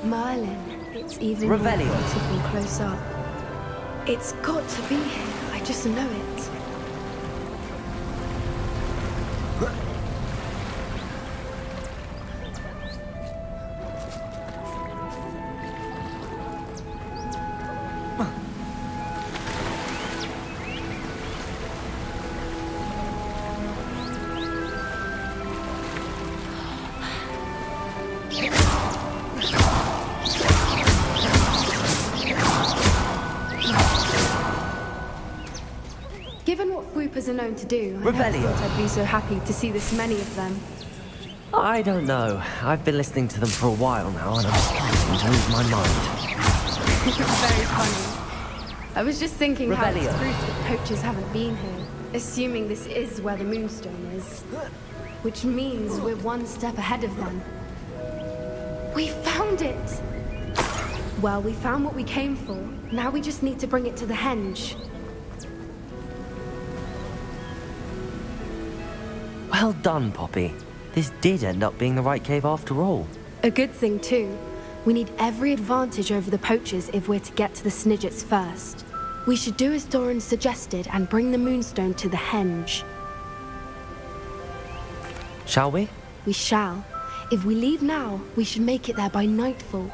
Merlin, it's even Revelio. more beautiful close up. It's got to be here. I just know it. Given what Swoopers are known to do, I never Revelio. thought I'd be so happy to see this many of them. I don't know. I've been listening to them for a while now, and I'm starting to lose my mind. Very funny. I was just thinking how it's Revelio. proof that poachers haven't been here, assuming this is where the Moonstone is. Which means we're one step ahead of them. We found it! Well, we found what we came for. Now we just need to bring it to the henge. Well done, Poppy. This did end up being the right cave after all. A good thing, too. We need every advantage over the poachers if we're to get to the Snidgets first. We should do as Doran suggested and bring the Moonstone to the henge. Shall we? We shall. If we leave now, we should make it there by nightfall.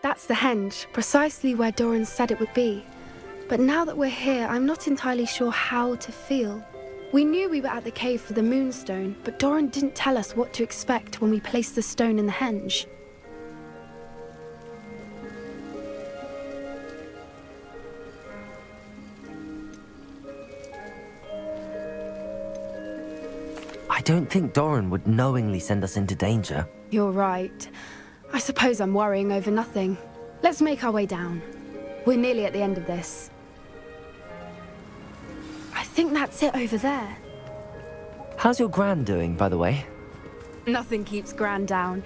That's the henge, precisely where Doran said it would be. But now that we're here, I'm not entirely sure how to feel. We knew we were at the cave for the Moonstone, but Doran didn't tell us what to expect when we placed the stone in the henge. I don't think Doran would knowingly send us into danger. You're right. I suppose I'm worrying over nothing. Let's make our way down. We're nearly at the end of this. I think that's it over there. How's your Gran doing, by the way? Nothing keeps Gran down.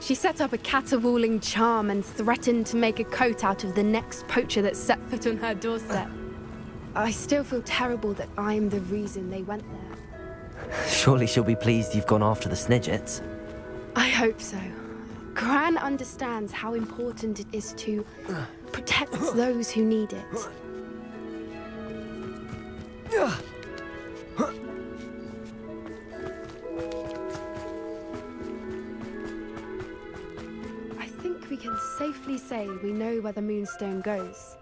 She set up a caterwauling charm and threatened to make a coat out of the next poacher that set foot on her doorstep. I still feel terrible that I'm the reason they went there. Surely she'll be pleased you've gone after the Snidgets. I hope so. Gran understands how important it is to protect those who need it. I think we can safely say we know where the Moonstone goes.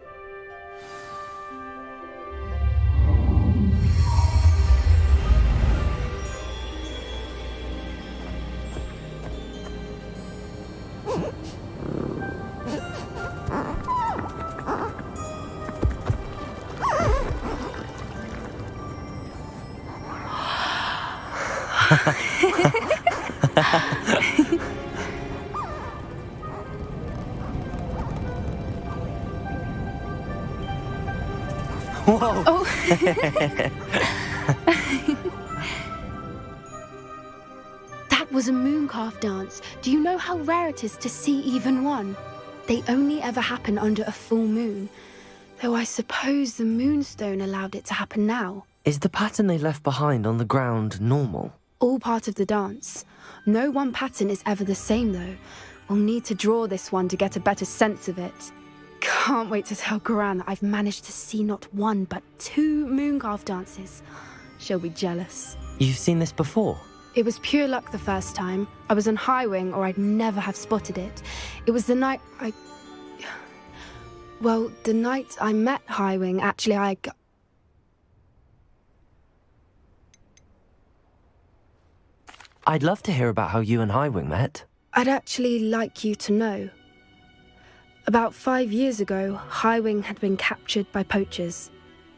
Whoa! Oh. That was a mooncalf dance. Do you know how rare it is to see even one? They only ever happen under a full moon. Though I suppose the Moonstone allowed it to happen now. Is the pattern they left behind on the ground normal? All part of the dance. No one pattern is ever the same, though. We'll need to draw this one to get a better sense of it. Can't wait to tell Gran I've managed to see not one, but 2 mooncalf dances. She'll be jealous. You've seen this before? It was pure luck the first time. I was on Highwing, or I'd never have spotted it. It was the night Well, the night I met Highwing, actually, I'd love to hear about how you and Highwing met. I'd actually like you to know. About 5 years ago, Highwing had been captured by poachers.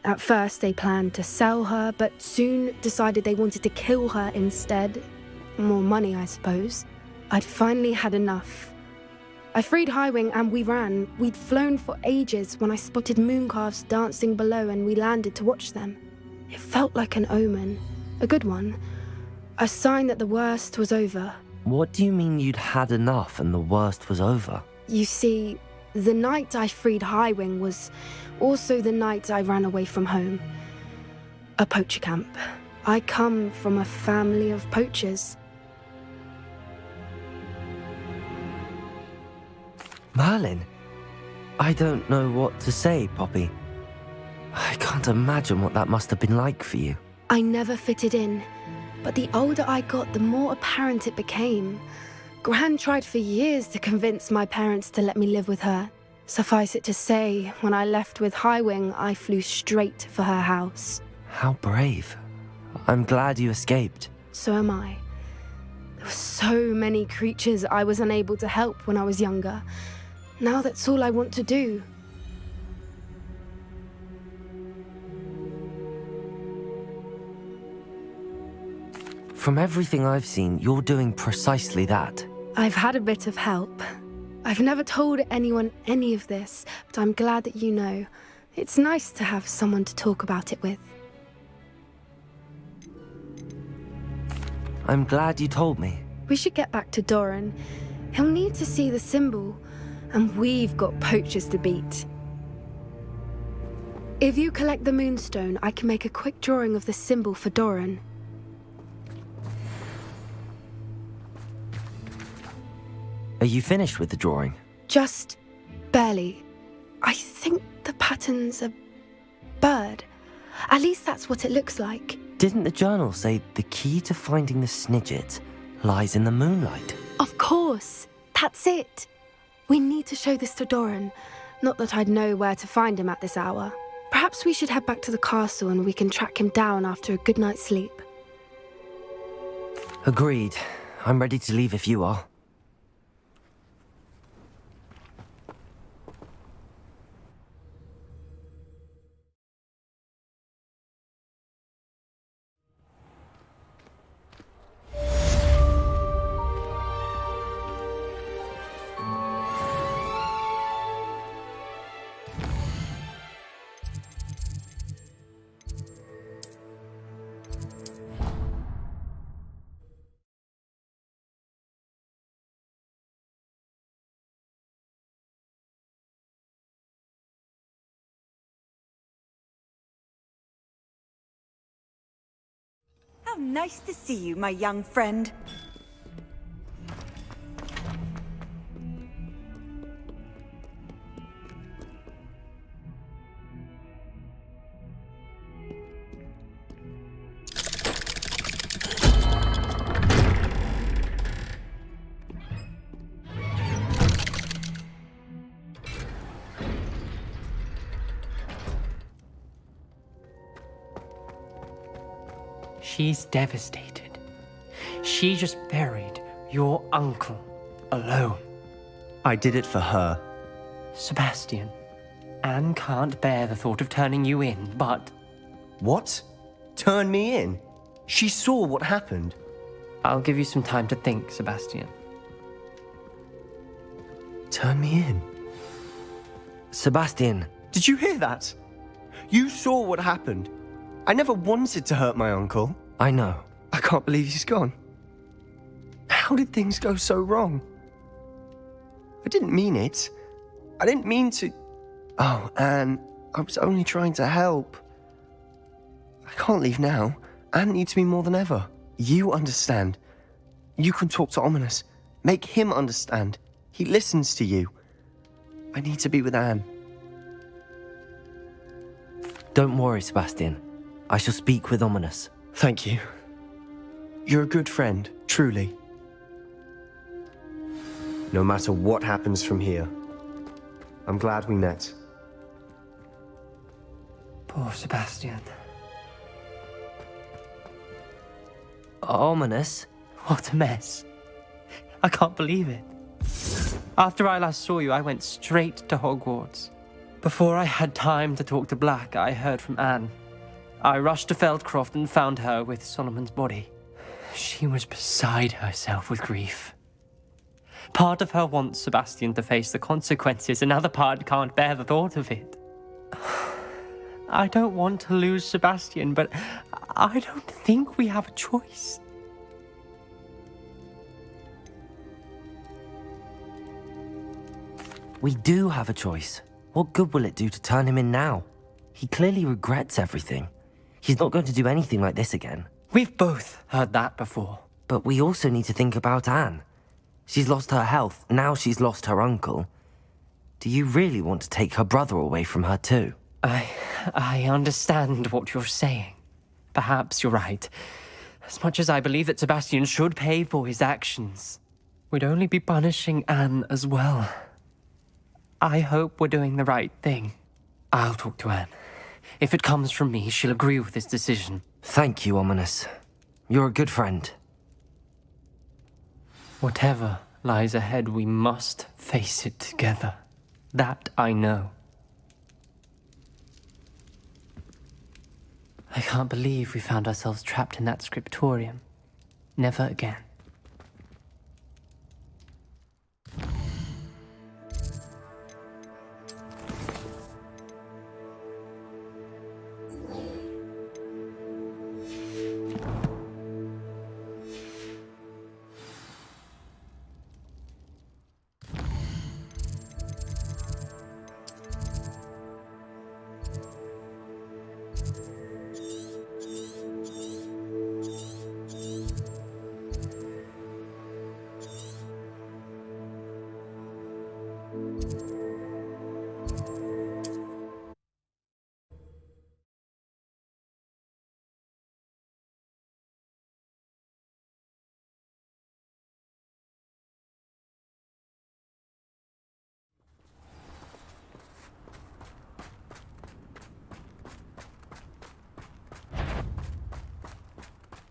At first, they planned to sell her, but soon decided they wanted to kill her instead. More money, I suppose. I'd finally had enough. I freed Highwing and we ran. We'd flown for ages when I spotted mooncalves dancing below and we landed to watch them. It felt like an omen. A good one. A sign that the worst was over. What do you mean you'd had enough and the worst was over? You see, the night I freed Highwing was also the night I ran away from home. A poacher camp. I come from a family of poachers. Merlin? I don't know what to say, Poppy. I can't imagine what that must have been like for you. I never fitted in, but the older I got, the more apparent it became. Gran tried for years to convince my parents to let me live with her. Suffice it to say, when I left with Highwing, I flew straight for her house. How brave. I'm glad you escaped. So am I. There were so many creatures I was unable to help when I was younger. Now that's all I want to do. From everything I've seen, you're doing precisely that. I've had a bit of help. I've never told anyone any of this, but I'm glad that you know. It's nice to have someone to talk about it with. I'm glad you told me. We should get back to Doran. He'll need to see the symbol. and we've got poachers to beat. If you collect the moonstone, I can make a quick drawing of the symbol for Doran. Are you finished with the drawing? Just barely. I think the pattern's a bird. At least that's what it looks like. Didn't the journal say the key to finding the Snidget lies in the moonlight? Of course. That's it. We need to show this to Doran. Not that I'd know where to find him at this hour. Perhaps we should head back to the castle and we can track him down after a good night's sleep. Agreed. I'm ready to leave if you are. How nice to see you, my young friend. She's devastated. She just buried your uncle alone. I did it for her. Sebastian, Anne can't bear the thought of turning you in, but... What? Turn me in? She saw what happened. I'll give you some time to think, Sebastian. Turn me in? Sebastian. Did you hear that? You saw what happened. I never wanted to hurt my uncle. I know. I can't believe he's gone. How did things go so wrong? I didn't mean it. I didn't mean to... Oh, Anne, I was only trying to help. I can't leave now. Anne needs me more than ever. You understand. You can talk to Ominous. Make him understand. He listens to you. I need to be with Anne. Don't worry, Sebastian. I shall speak with Ominous. Thank you. You're a good friend, truly. No matter what happens from here, I'm glad we met. Poor Sebastian. Ominous? What a mess. I can't believe it. After I last saw you, I went straight to Hogwarts. Before I had time to talk to Black, I heard from Anne. I rushed to Feldcroft and found her with Solomon's body. She was beside herself with grief. Part of her wants Sebastian to face the consequences, another part can't bear the thought of it. I don't want to lose Sebastian, but I don't think we have a choice. We do have a choice. What good will it do to turn him in now? He clearly regrets everything. He's not going to do anything like this again. We've both heard that before. But we also need to think about Anne. She's lost her health, now she's lost her uncle. Do you really want to take her brother away from her too? I understand what you're saying. Perhaps you're right. As much as I believe that Sebastian should pay for his actions, we'd only be punishing Anne as well. I hope we're doing the right thing. I'll talk to Anne. If it comes from me, she'll agree with this decision. Thank you, Ominous. You're a good friend. Whatever lies ahead, we must face it together. That I know. I can't believe we found ourselves trapped in that scriptorium. Never again.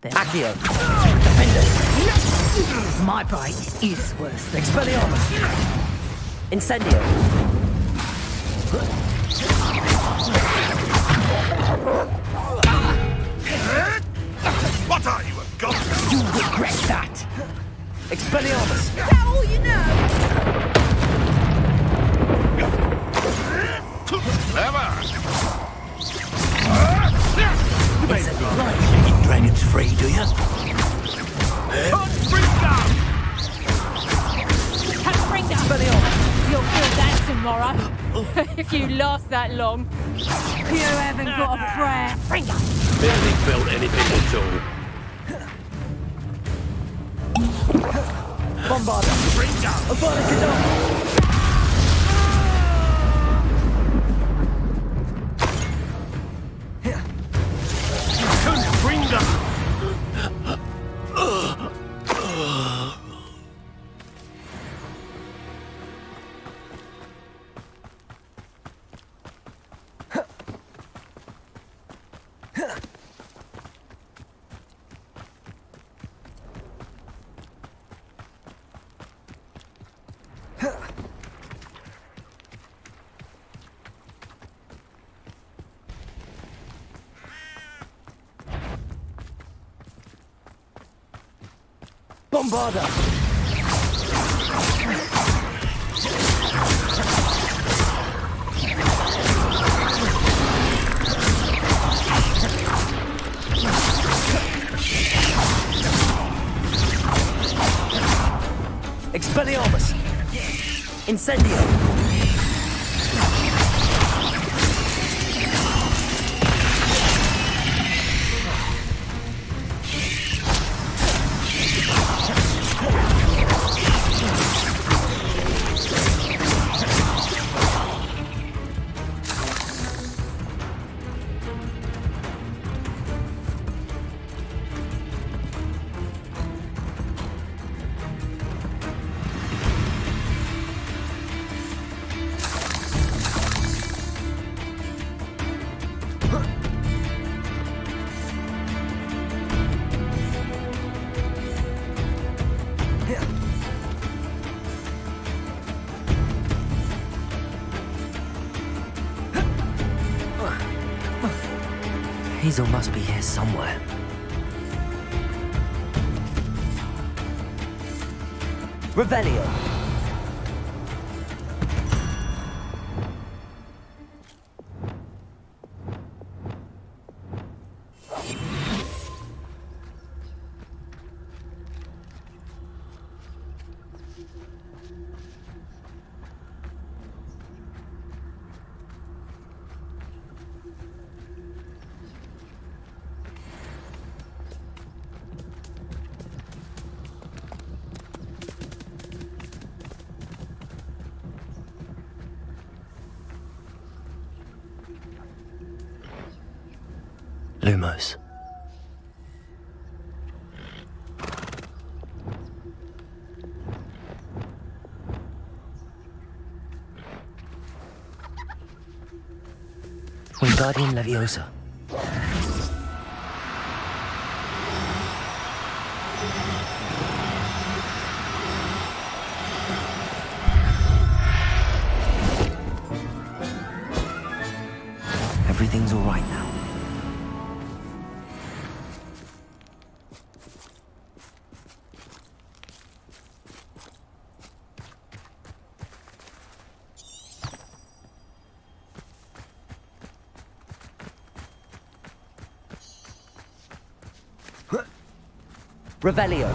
Accio. Defenders! My pride is worse than Expelliarmus. Incendio. What are you, a god? You regret that! Expelliarmus. Is that all you know? Clever! You eat dragons free, do you? You'll feel that tomorrow. If you last that long. You haven't got a prayer. Barely felt anything at all. Bombarda. Bring down! Abana Bombarda. Expelliarmus. Incendio. Hazel must be here somewhere. Revelio. Lumos. Wingardium Leviosa. Everything's all right now. Revelio.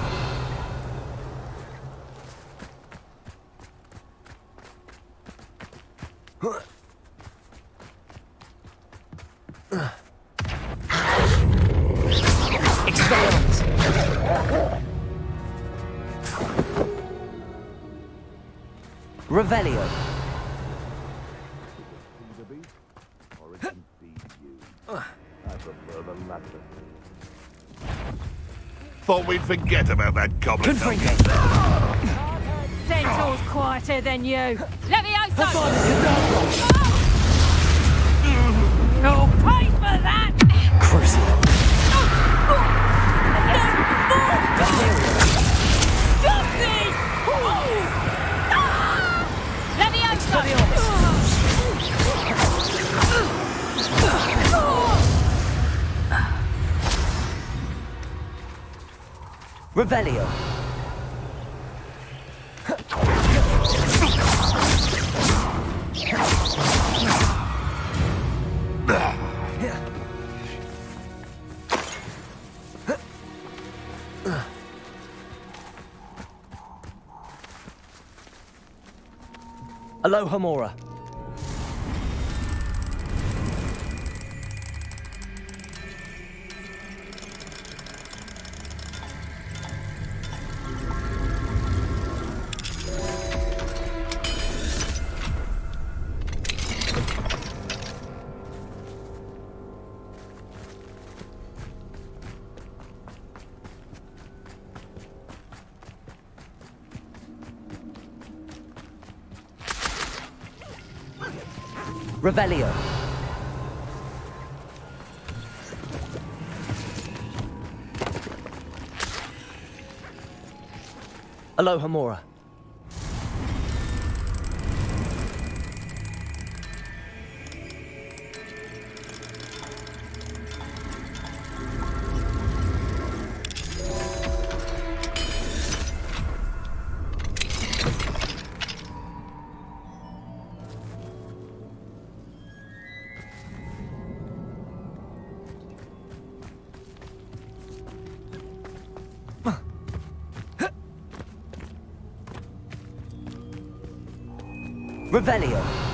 Expelliarmus. Revelio. Thought we'd forget about that goblin. Centaur's quieter than you. Leviosa! You'll pay for that! Crucible. Revelio. Aloha Mora. Revelio. Aloha Mora. Revelio.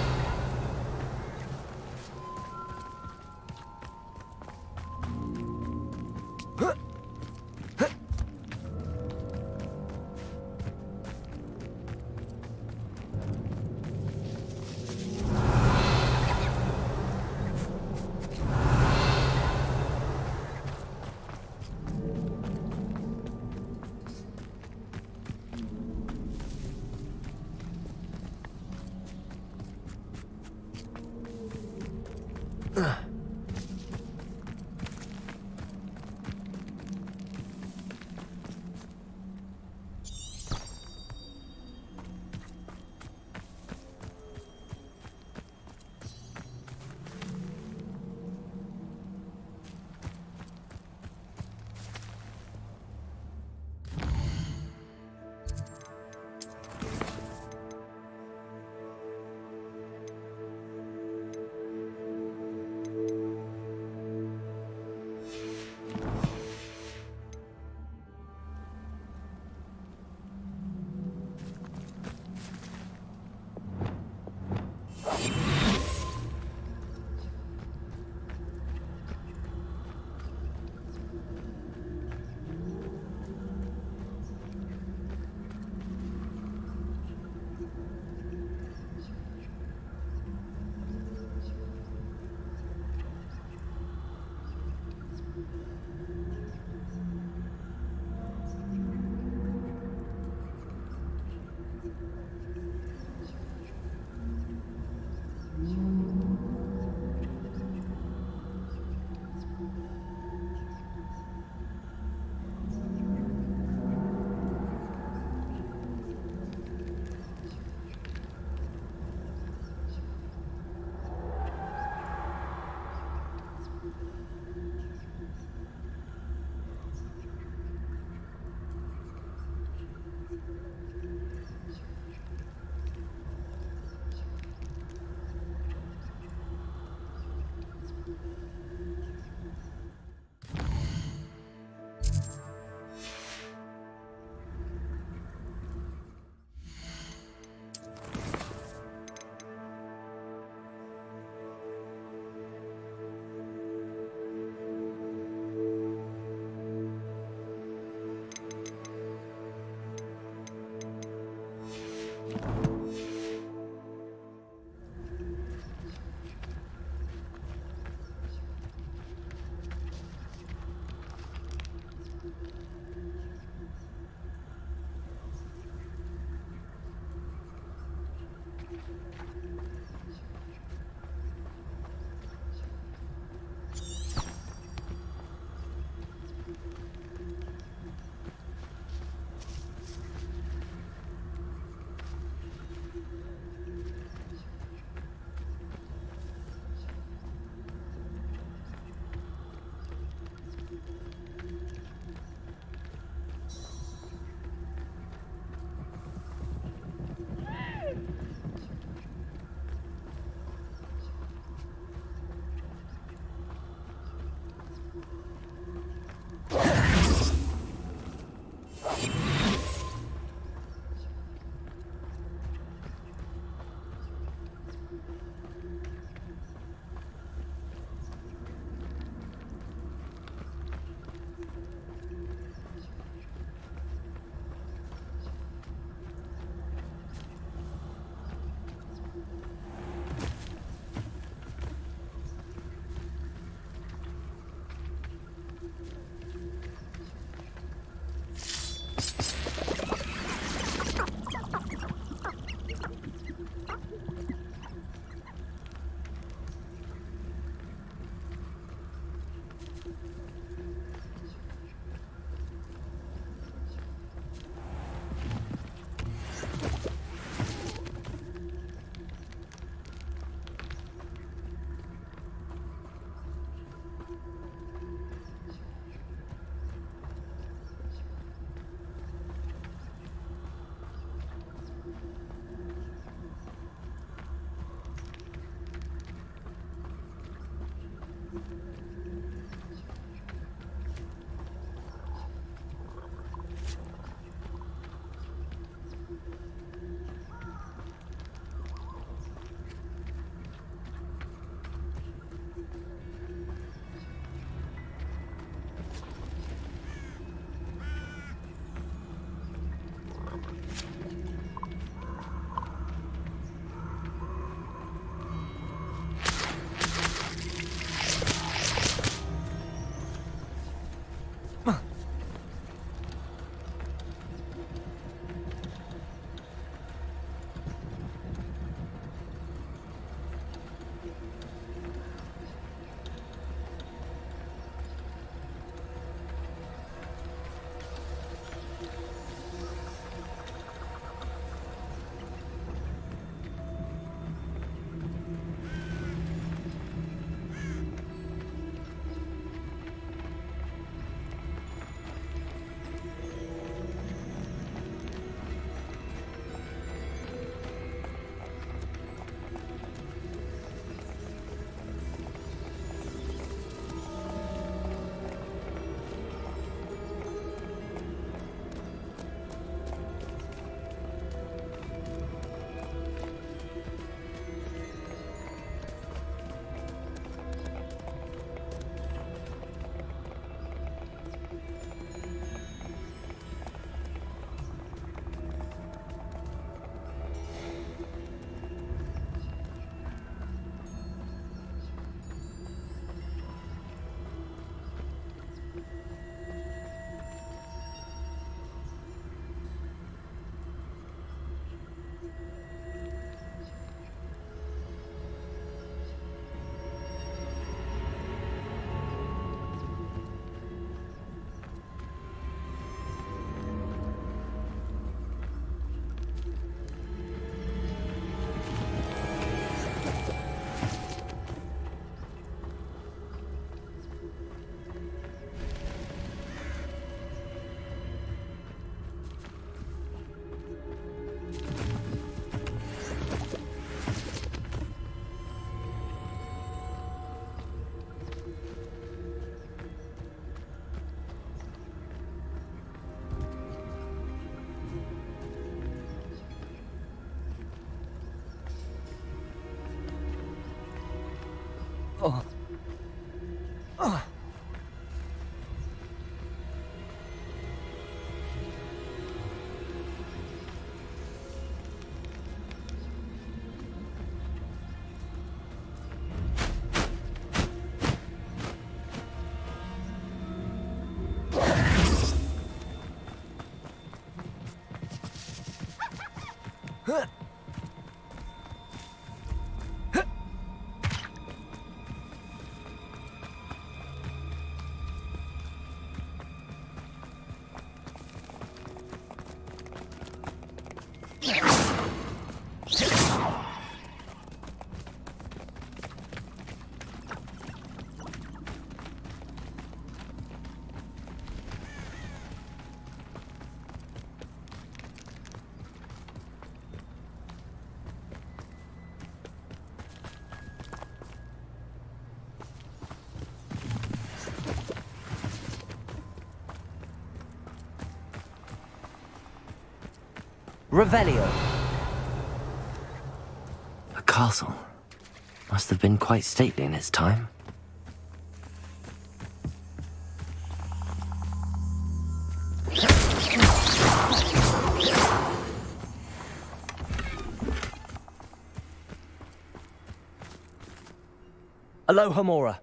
Revelio. A castle. Must have been quite stately in its time. Aloha Mora.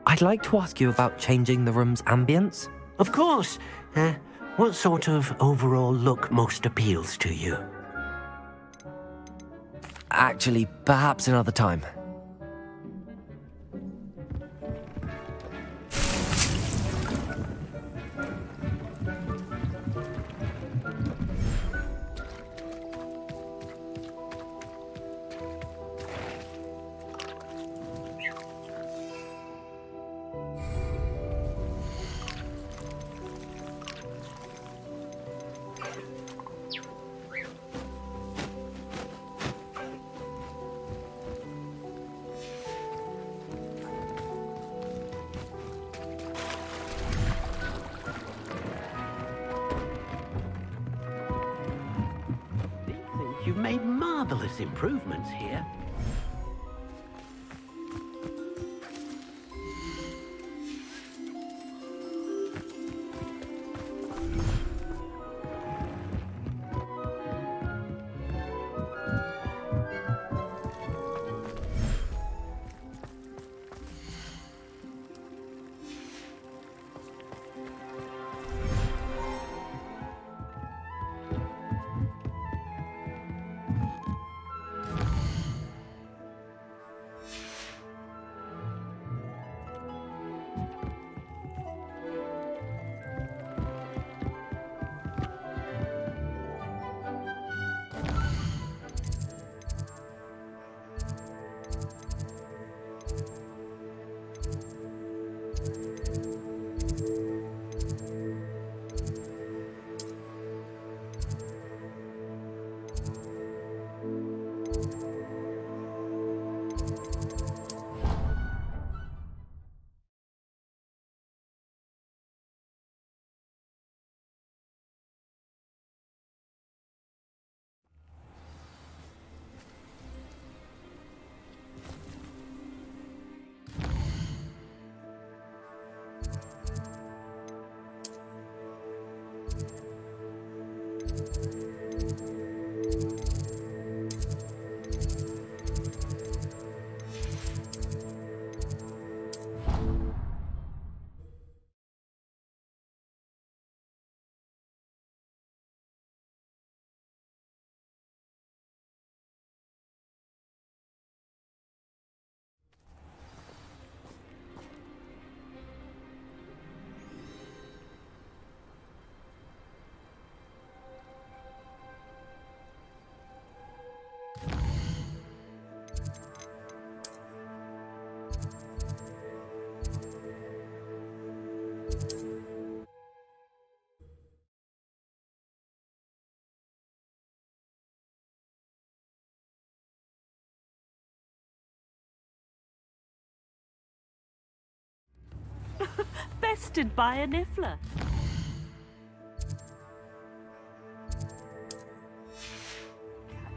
I'd like to ask you about changing the room's ambience. Of course. What sort of overall look most appeals to you? Actually, perhaps another time. You've made marvelous improvements here. molested by a Niffler.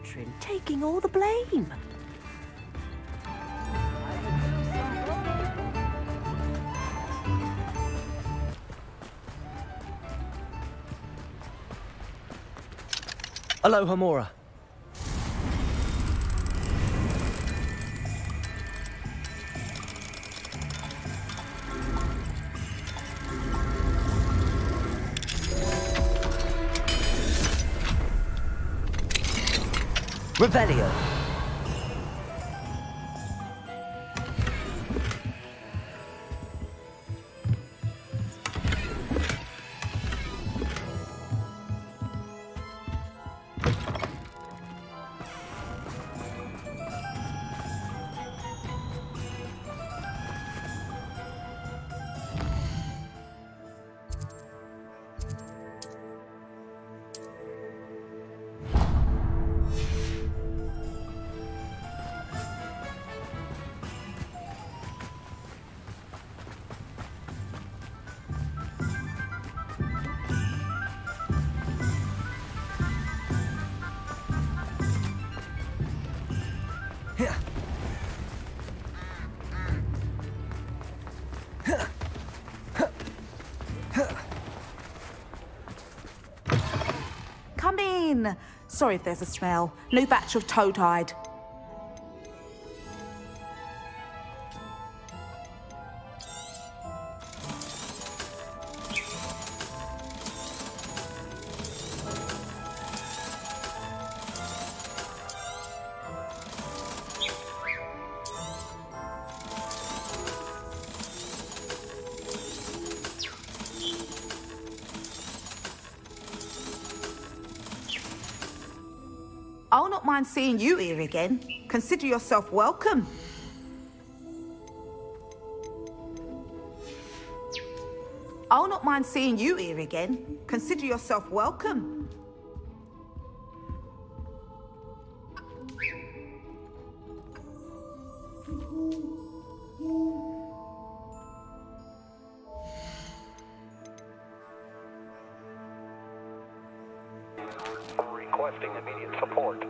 Catherine taking all the blame. Aloha, Mora. Revelio. Come in. Sorry if there's a smell. New batch of toad-hide. I'll not mind seeing you here again. Consider yourself welcome. I'll not mind seeing you here again. Consider yourself welcome. Requesting immediate support.